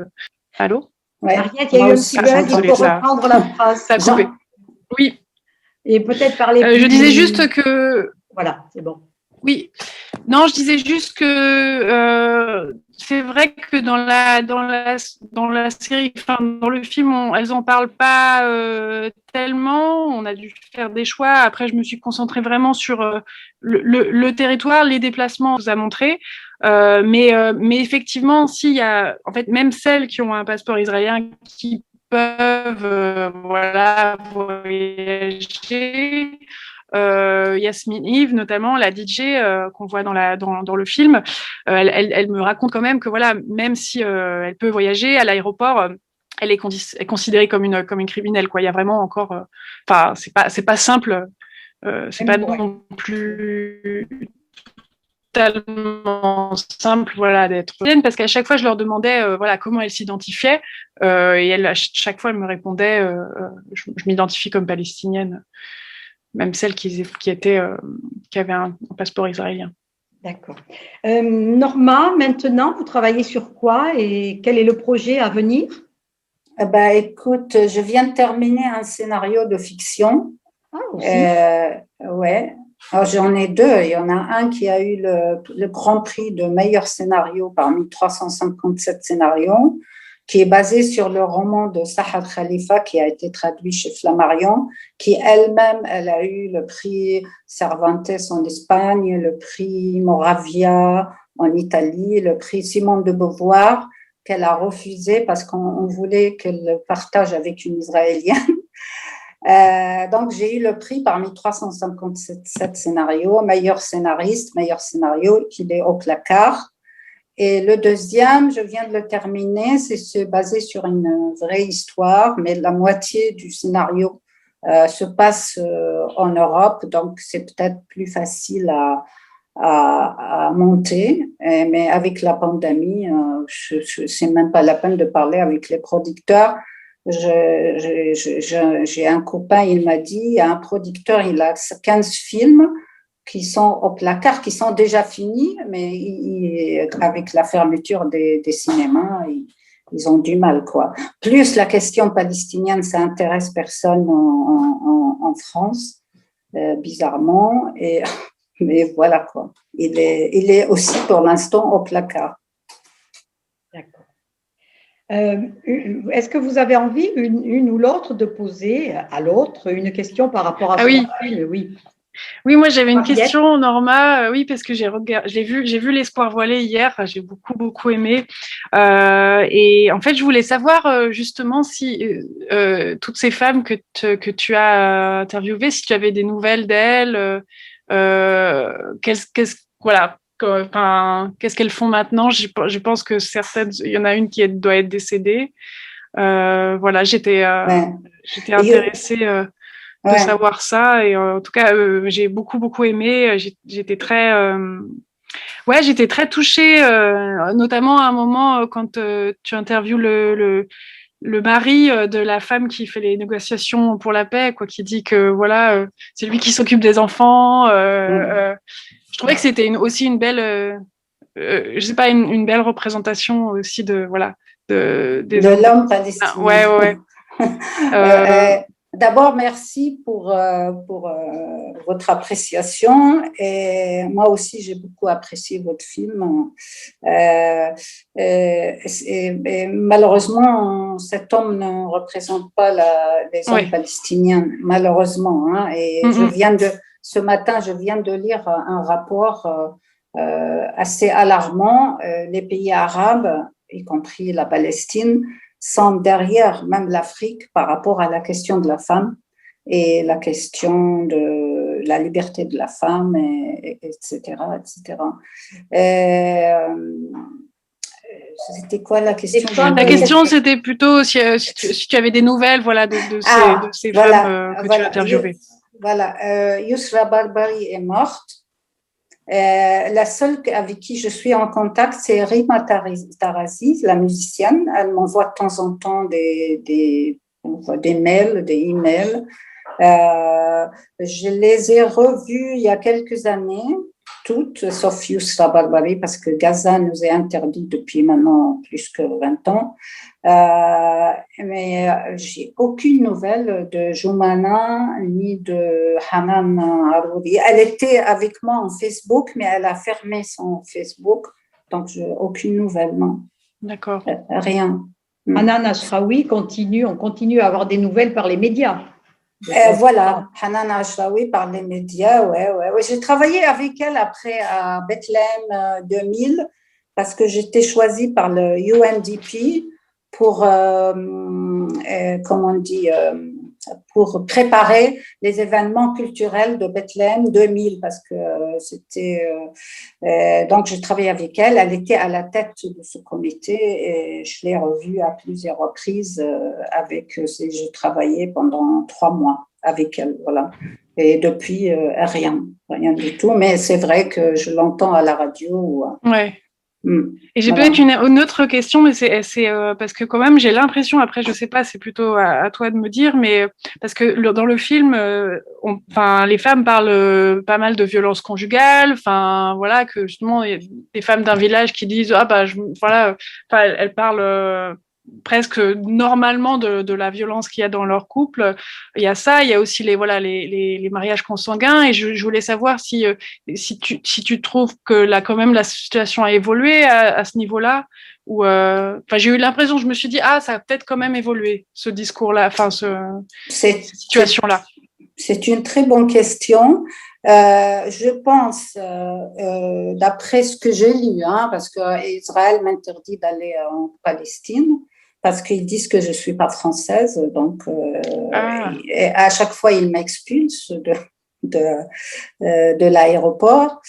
Allô? Ouais. Mariette, il y a eu un petit bug, il faut reprendre la phrase. Ça a coupé. Oui. Et peut-être parler je disais juste que... Voilà, c'est bon. Oui. Non, je disais juste que c'est vrai que dans la série, enfin dans le film, elles en parlent pas tellement. On a dû faire des choix. Après, je me suis concentrée vraiment sur le territoire, les déplacements. On vous a montré, mais effectivement, s'il y a, en fait, même celles qui ont un passeport israélien qui peuvent, voilà, voyager. Yasmine Yves, notamment la DJ qu'on voit dans le film, elle me raconte quand même que voilà, même si elle peut voyager à l'aéroport, elle est considérée comme une criminelle, quoi. Il y a vraiment encore, enfin c'est pas simple, c'est pas non plus totalement simple, voilà, d'être parce qu'à chaque fois je leur demandais voilà comment elles s'identifiaient et elle à chaque fois elle me répondait je m'identifie comme palestinienne, même celles qui avaient un passeport israélien. D'accord. Norma, maintenant, vous travaillez sur quoi et quel est le projet à venir? Écoute, je viens de terminer un scénario de fiction. Ah, aussi. Ouais. Alors, j'en ai deux. Il y en a un qui a eu le grand prix de meilleur scénario parmi 357 scénarios, qui est basé sur le roman de Sahar Khalifa qui a été traduit chez Flammarion, qui elle-même, elle a eu le prix Cervantes en Espagne, le prix Moravia en Italie, le prix Simone de Beauvoir, qu'elle a refusé parce qu'on voulait qu'elle le partage avec une Israélienne. Donc, j'ai eu le prix parmi 357 scénarios, meilleur scénariste, meilleur scénario, qu'il est au placard. Et le deuxième, je viens de le terminer, c'est basé sur une vraie histoire, mais la moitié du scénario se passe en Europe, donc c'est peut-être plus facile à monter. Mais avec la pandémie, c'est même pas la peine de parler avec les producteurs. J'ai un copain, il m'a dit, il y a un producteur, il a 15 films qui sont au placard, qui sont déjà finis, mais avec la fermeture des cinémas, ils ont du mal, quoi. Plus la question palestinienne, ça intéresse personne en France, bizarrement, mais voilà, quoi. Il est aussi pour l'instant au placard. D'accord. Est-ce que vous avez envie, une ou l'autre, de poser à l'autre une question par rapport à ce film? Oui. Oui, moi j'avais une question, Norma. Oui, parce que j'ai vu L'Espoir voilé hier. J'ai beaucoup aimé. Et en fait, je voulais savoir justement si toutes ces femmes que tu as interviewées, si tu avais des nouvelles d'elles. Voilà. Qu'est-ce qu'elles font maintenant? Je pense que certaines, il y en a une qui doit être décédée. Voilà, j'étais intéressée. De savoir ça, et en tout cas j'ai beaucoup aimé. J'étais très touchée, notamment à un moment quand tu interviews le mari de la femme qui fait les négociations pour la paix, quoi, qui dit que voilà, c'est lui qui s'occupe des enfants. Je trouvais que c'était aussi une belle je sais pas, une belle représentation aussi de l'homme palestinien. D'abord, merci pour votre appréciation, et moi aussi j'ai beaucoup apprécié votre film. Et malheureusement, cet homme ne représente pas les hommes palestiniens, malheureusement. Hein, et ce matin, je viens de lire un rapport assez alarmant. Les pays arabes, y compris la Palestine, sont derrière même l'Afrique par rapport à la question de la femme et la question de la liberté de la femme, etc. C'était quoi la question? La question, c'était plutôt si tu avais des nouvelles, voilà, de ces femmes que tu as interviewées. voilà, Yousra Barbari est morte. La seule avec qui je suis en contact, c'est Rima Tarazi, la musicienne. Elle m'envoie de temps en temps des mails, des emails. Je les ai revues il y a quelques années, toutes, sauf Yousra Barbari, parce que Gaza nous est interdit depuis maintenant plus que 20 ans. Mais j'ai aucune nouvelle de Joumana ni de Hanan Arouri. Elle était avec moi en Facebook, mais elle a fermé son Facebook, donc aucune nouvelle, non. D'accord. Rien. Hanan Ashraoui on continue à avoir des nouvelles par les médias. Voilà, Hanan Ashraoui par les médias, ouais. J'ai travaillé avec elle après à Bethléem 2000 parce que j'étais choisie par le UNDP pour, comment on dit, pour préparer les événements culturels de Bethléem 2000 parce que c'était donc je travaillais avec elle, elle était à la tête de ce comité et je l'ai revue à plusieurs reprises avec je travaillais pendant 3 mois avec elle, voilà. Et depuis rien du tout, mais c'est vrai que je l'entends à la radio. Ouais. Et j'ai voilà. peut-être une autre question, mais c'est parce que quand même j'ai l'impression, après je sais pas, c'est plutôt à toi de me dire, mais parce que dans le film, enfin les femmes parlent pas mal de violences conjugales, enfin voilà que justement il y a des femmes d'un village qui disent voilà, enfin elles parlent presque normalement de la violence qu'il y a dans leur couple. Il y a ça, il y a aussi les mariages consanguins, et je voulais savoir si tu trouves que quand même la situation a évolué à ce niveau-là, ou j'ai eu l'impression, je me suis dit ça a peut-être quand même évolué, ce discours-là, enfin cette situation-là. C'est une très bonne question. Je pense, d'après ce que j'ai lu, parce qu'Israël m'interdit d'aller en Palestine, parce qu'ils disent que je ne suis pas française, donc et à chaque fois ils m'expulsent de l'aéroport,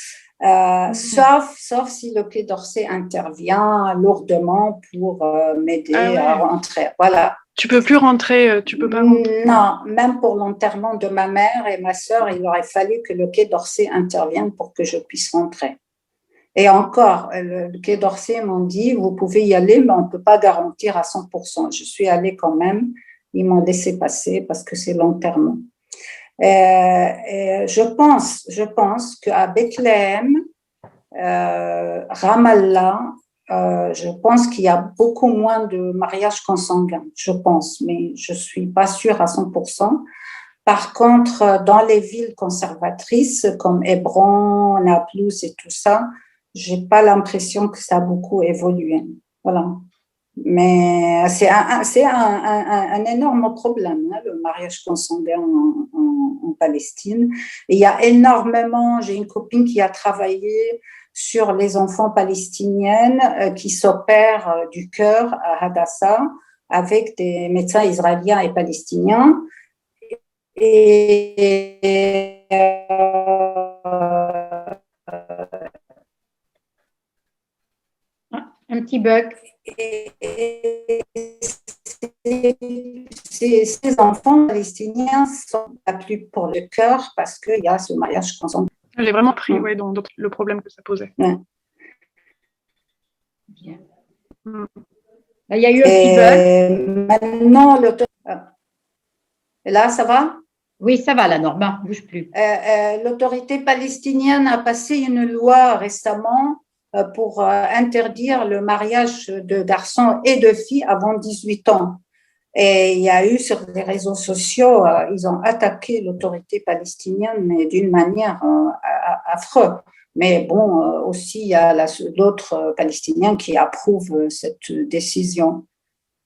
sauf si le Quai d'Orsay intervient lourdement pour m'aider à rentrer. Voilà. Tu peux plus rentrer, tu peux pas rentrer. Non, même pour l'enterrement de ma mère et ma sœur, il aurait fallu que le Quai d'Orsay intervienne pour que je puisse rentrer. Et encore, le Quai d'Orsay m'ont dit, vous pouvez y aller, mais on ne peut pas garantir à 100%. Je suis allée quand même, ils m'ont laissé passer parce que c'est l'enterrement. Et je pense qu'à Bethléem, Ramallah, je pense qu'il y a beaucoup moins de mariages consanguins, je pense, mais je ne suis pas sûre à 100%. Par contre, dans les villes conservatrices comme Hébron, Naplouse et tout ça, je n'ai pas l'impression que ça a beaucoup évolué. Voilà. Mais c'est un énorme problème, le mariage consanguin en Palestine. Et il y a énormément, j'ai une copine qui a travaillé sur les enfants palestiniennes qui s'opèrent du cœur à Hadassah avec des médecins israéliens et palestiniens. Et un petit bug. Ces enfants palestiniens sont pas plus pour le cœur parce qu'il y a ce mariage consanguin. J'ai vraiment pris dans le problème que ça posait. Ouais. Bien. Là, il y a eu un petit bug. Maintenant, là, ça va? Oui, ça va, la Norma, ne bouge plus. L'autorité palestinienne a passé une loi récemment pour interdire le mariage de garçons et de filles avant 18 ans. Et il y a eu sur les réseaux sociaux, ils ont attaqué l'autorité palestinienne, mais d'une manière affreuse. Mais bon, aussi, il y a d'autres Palestiniens qui approuvent cette décision.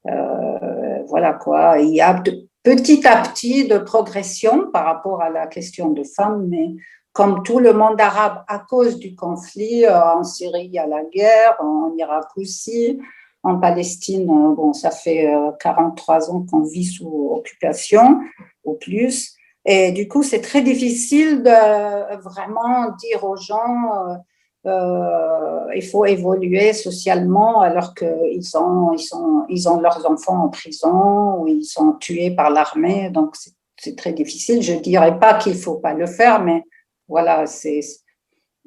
Voilà quoi. Il y a petit à petit de progression par rapport à la question de femmes, mais comme tout le monde arabe, à cause du conflit, en Syrie, il y a la guerre, en Irak aussi, en Palestine, bon, ça fait 43 ans qu'on vit sous occupation, ou plus. Et du coup, c'est très difficile de vraiment dire aux gens il faut évoluer socialement alors qu'ils ont leurs enfants en prison ou ils sont tués par l'armée. Donc, c'est très difficile. Je ne dirais pas qu'il ne faut pas le faire, mais voilà,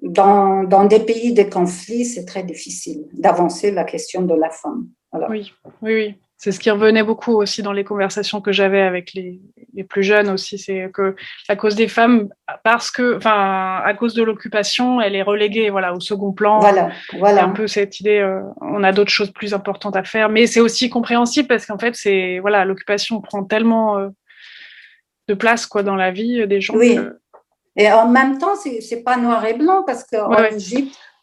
dans des pays de conflits, c'est très difficile d'avancer la question de la femme. Voilà. Oui, oui, oui. C'est ce qui revenait beaucoup aussi dans les conversations que j'avais avec les plus jeunes aussi, c'est que à cause des femmes, à cause de l'occupation, elle est reléguée, voilà, au second plan. Voilà, Il y a voilà. un peu cette idée, on a d'autres choses plus importantes à faire, mais c'est aussi compréhensible parce qu'en fait, voilà, l'occupation prend tellement de place, quoi, dans la vie des gens. Oui. Et en même temps, c'est pas noir et blanc parce qu'en Ouais.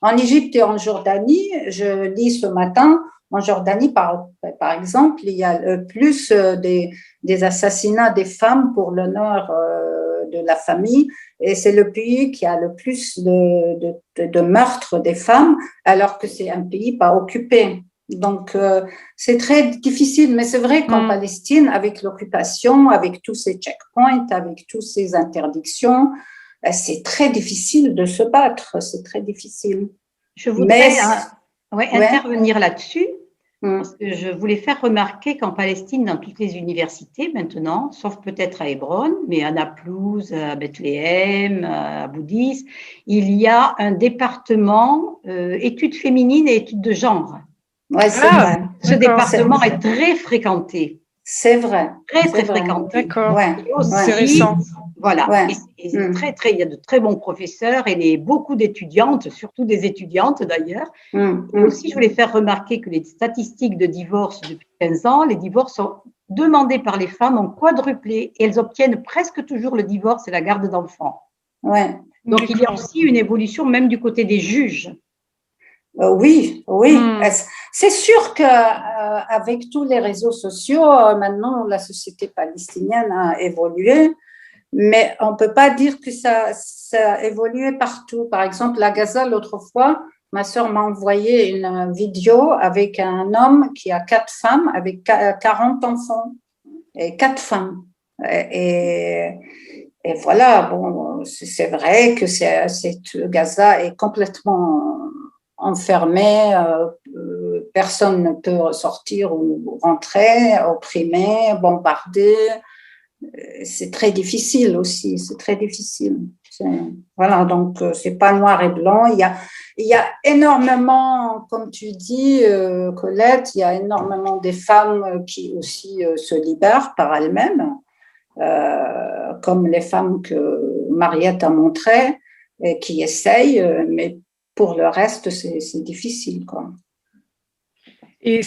En Égypte et en Jordanie, je lis ce matin, en Jordanie, par exemple, il y a plus des assassinats des femmes pour l'honneur de la famille, et c'est le pays qui a le plus de meurtres des femmes, alors que c'est un pays pas occupé. Donc, c'est très difficile, mais c'est vrai qu'en Palestine, avec l'occupation, avec tous ces checkpoints, avec toutes ces interdictions, c'est très difficile de se battre, c'est très difficile. Je voudrais intervenir là-dessus, parce que je voulais faire remarquer qu'en Palestine, dans toutes les universités maintenant, sauf peut-être à Hébron, mais à Naplouse, à Bethléem, à Boudis, il y a un département études féminines et études de genre. Ouais, c'est vrai. Ce département est très fréquenté. C'est vrai. Très fréquenté. D'accord. Ouais, c'est récent. Voilà. Ouais. Et il y a de très bons professeurs et beaucoup d'étudiantes, surtout des étudiantes d'ailleurs. Et aussi, je voulais faire remarquer que les statistiques de divorce depuis 15 ans, les divorces sont demandés par les femmes ont quadruplé et elles obtiennent presque toujours le divorce et la garde d'enfants. Ouais. Donc, il y a aussi une évolution même du côté des juges. Oui. C'est sûr qu'avec tous les réseaux sociaux, maintenant, la société palestinienne a évolué, mais on ne peut pas dire que ça a évolué partout. Par exemple, à Gaza, l'autre fois, ma sœur m'a envoyé une vidéo avec un homme qui a 4 femmes, avec 40 enfants, et 4 femmes. Et voilà, bon, c'est vrai que Gaza est complètement enfermé, personne ne peut sortir ou rentrer, opprimé, bombardé. C'est très difficile aussi, c'est très difficile. Voilà, donc c'est pas noir et blanc. Il y a énormément, comme tu dis, Colette, il y a énormément des femmes qui aussi se libèrent par elles-mêmes, comme les femmes que Mariette a montrées, et qui essayent, mais pour le reste, c'est difficile, quoi. Et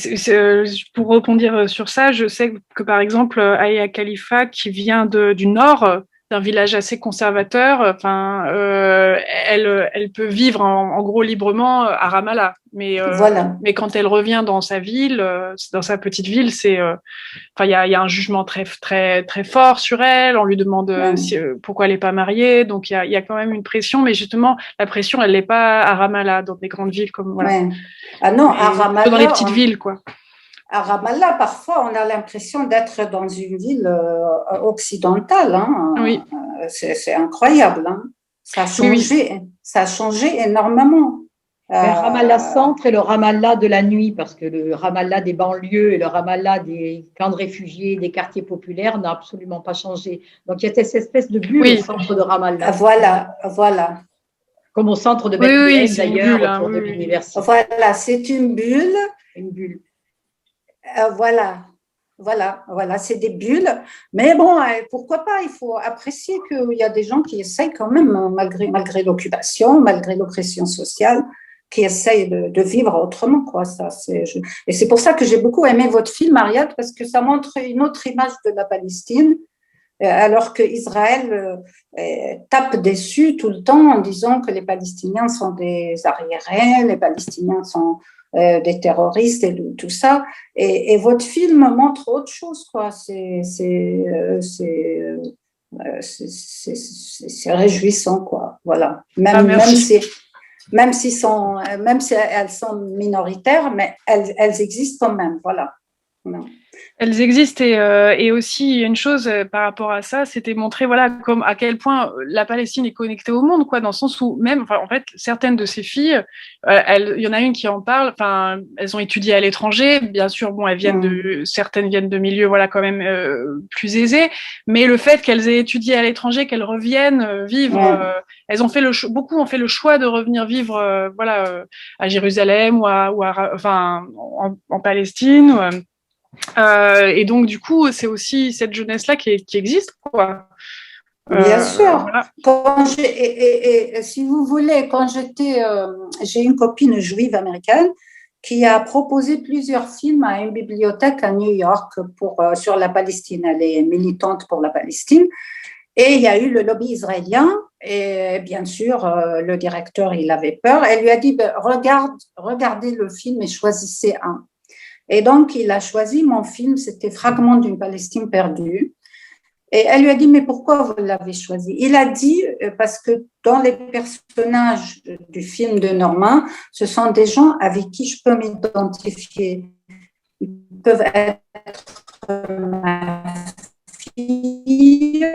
pour rebondir sur ça, je sais que par exemple, Aya Khalifa, qui vient du nord, d'un village assez conservateur, elle peut vivre en gros librement à Ramallah. Mais quand elle revient dans sa ville, dans sa petite ville, il y a un jugement très très très fort sur elle. On lui demande pourquoi elle n'est pas mariée. Donc il y a quand même une pression, mais justement la pression, elle n'est pas à Ramallah, dans des grandes villes comme voilà. Ouais. Ah non, à Ramallah, dans les petites villes, quoi. À Ramallah, parfois, on a l'impression d'être dans une ville occidentale. Hein. Oui. C'est incroyable. Hein. Ça a changé énormément. Le Ramallah centre et le Ramallah de la nuit, parce que le Ramallah des banlieues et le Ramallah des camps de réfugiés, des quartiers populaires n'a absolument pas changé. Donc, il y a cette espèce de bulle au centre de Ramallah. Voilà. Comme au centre de Bethléem, d'ailleurs, autour de l'université. Voilà, c'est une bulle. Une bulle. Voilà, c'est des bulles. Mais bon, pourquoi pas, il faut apprécier qu'il y a des gens qui essayent quand même, malgré l'occupation, malgré l'oppression sociale, qui essayent de vivre autrement, quoi. Et c'est pour ça que j'ai beaucoup aimé votre film, Ariad, parce que ça montre une autre image de la Palestine, alors qu'Israël tape dessus tout le temps en disant que les Palestiniens sont des arriérés, les Palestiniens sont des terroristes et tout ça. Et votre film montre autre chose, quoi. C'est réjouissant, quoi. Voilà. Même si elles sont minoritaires, mais elles existent quand même. Voilà. Elles existent et aussi une chose par rapport à ça, c'était montrer voilà comme à quel point la Palestine est connectée au monde quoi, dans le sens où même en fait certaines de ces filles, il y en a une qui en parle, enfin elles ont étudié à l'étranger, bien sûr bon elles viennent certaines viennent de milieux voilà quand même plus aisés, mais le fait qu'elles aient étudié à l'étranger, qu'elles reviennent vivre, elles ont fait beaucoup ont fait le choix de revenir vivre voilà à Jérusalem ou enfin en Palestine. Et donc, du coup, c'est aussi cette jeunesse-là qui existe, quoi. Bien sûr. Voilà. Si vous voulez, quand j'ai une copine juive américaine qui a proposé plusieurs films à une bibliothèque à New York sur la Palestine. Elle est militante pour la Palestine. Et il y a eu le lobby israélien. Et bien sûr, le directeur, il avait peur. Elle lui a dit, regardez le film et choisissez un. Et donc, il a choisi mon film, c'était Fragment d'une Palestine perdue. Et elle lui a dit, mais pourquoi vous l'avez choisi? Il a dit, parce que dans les personnages du film de Norman, ce sont des gens avec qui je peux m'identifier. Ils peuvent être ma fille,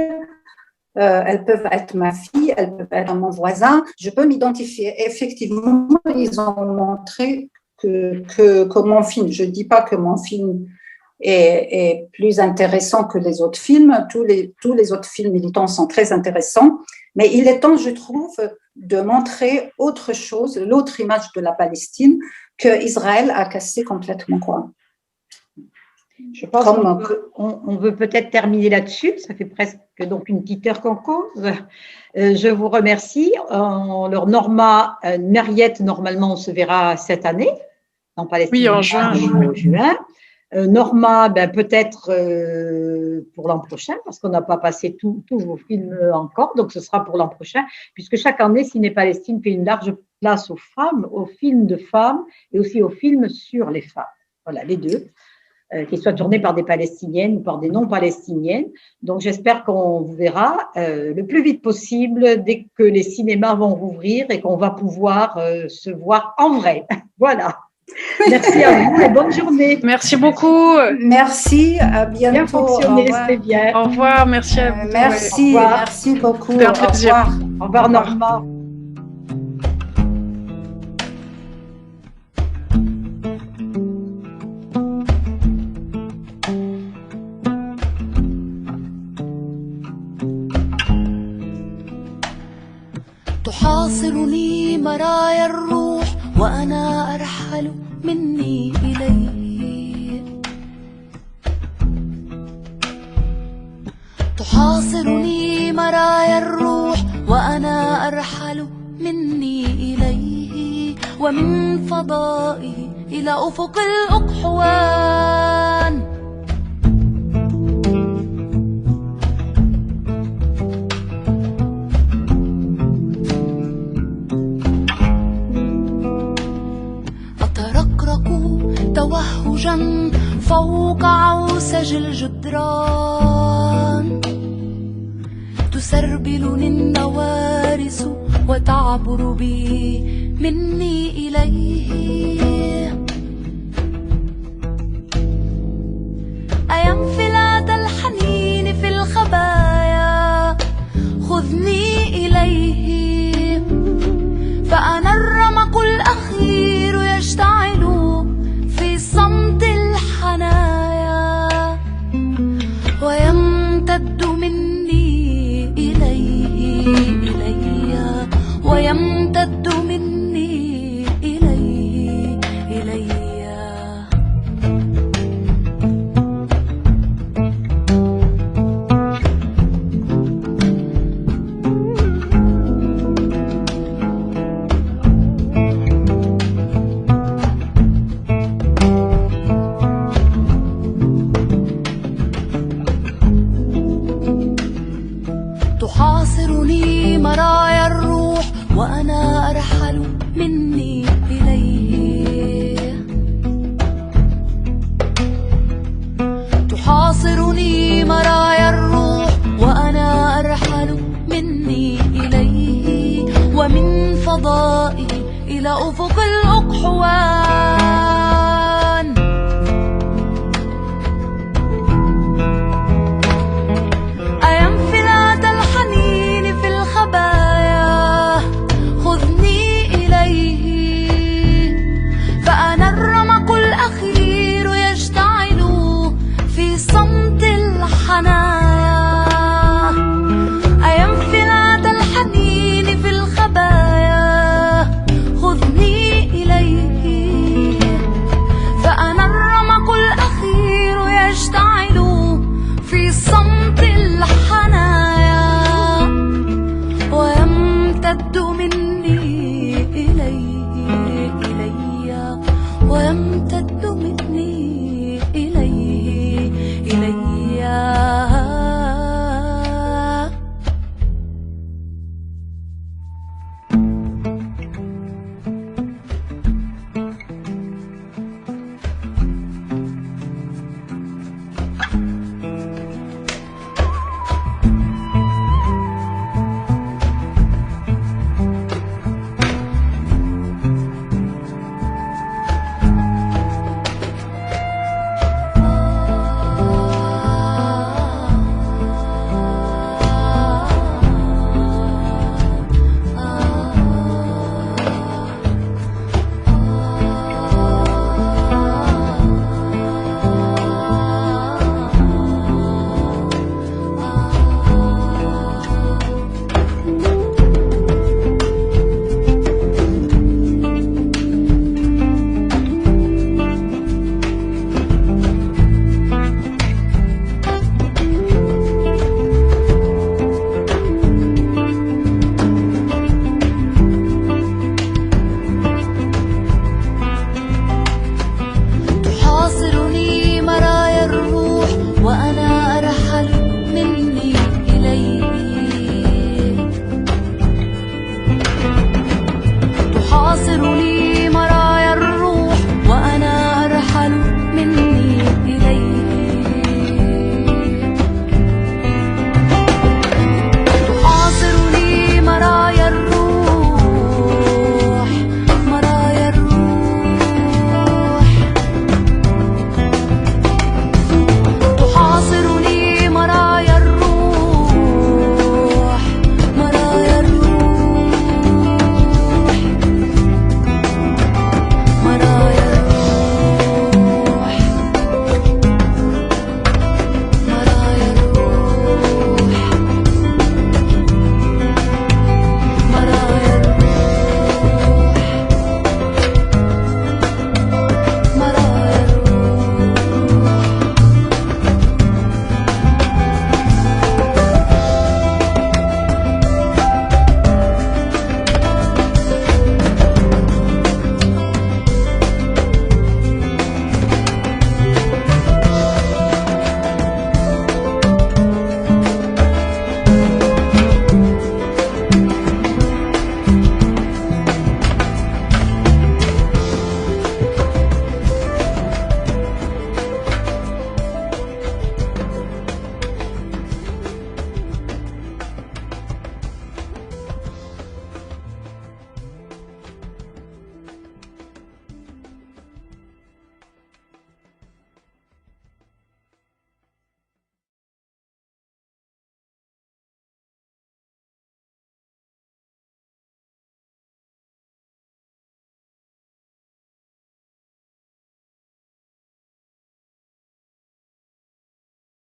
elles peuvent être ma fille, elles peuvent être mon voisin. Je peux m'identifier. Effectivement, ils ont montré que mon film, je ne dis pas que mon film est plus intéressant que les autres films, tous les autres films militants sont très intéressants, mais il est temps, je trouve, de montrer autre chose, l'autre image de la Palestine que Israël a cassé complètement, quoi. Je pense qu'on veut peut-être terminer là-dessus. Ça fait presque donc une petite heure qu'on cause. Je vous remercie. Alors, Norma, Mariette, normalement, on se verra cette année en Palestine. Oui, en juin. Norma, peut-être pour l'an prochain, parce qu'on n'a pas passé tous vos films encore, donc ce sera pour l'an prochain, puisque chaque année, Ciné Palestine fait une large place aux femmes, aux films de femmes et aussi aux films sur les femmes. Voilà, les deux. Qu'ils soient tournés par des Palestiniennes ou par des non-Palestiniennes. Donc, j'espère qu'on vous verra le plus vite possible dès que les cinémas vont rouvrir et qu'on va pouvoir se voir en vrai. Voilà. Merci à vous et bonne journée. Merci beaucoup. Merci, à bientôt. Bien fonctionné, c'était bien. Au revoir, merci à vous. Merci, merci beaucoup. C'était un plaisir. Au revoir, Norma. تحاصرني مرايا الروح وأنا أرحل مني إليه تحاصرني مرايا الروح وأنا أرحل مني إليه ومن فضائه إلى أفق الأقحوان توهجا فوق عوسج الجدران تسربلني النوارس وتعبر بي مني إليه أينفلات الحنين في الخبايا خذني إليه فأنا الرمق الأخير يشتعل صمت الحنايا ويمتد مني إليه ويمتد مني إليه أنت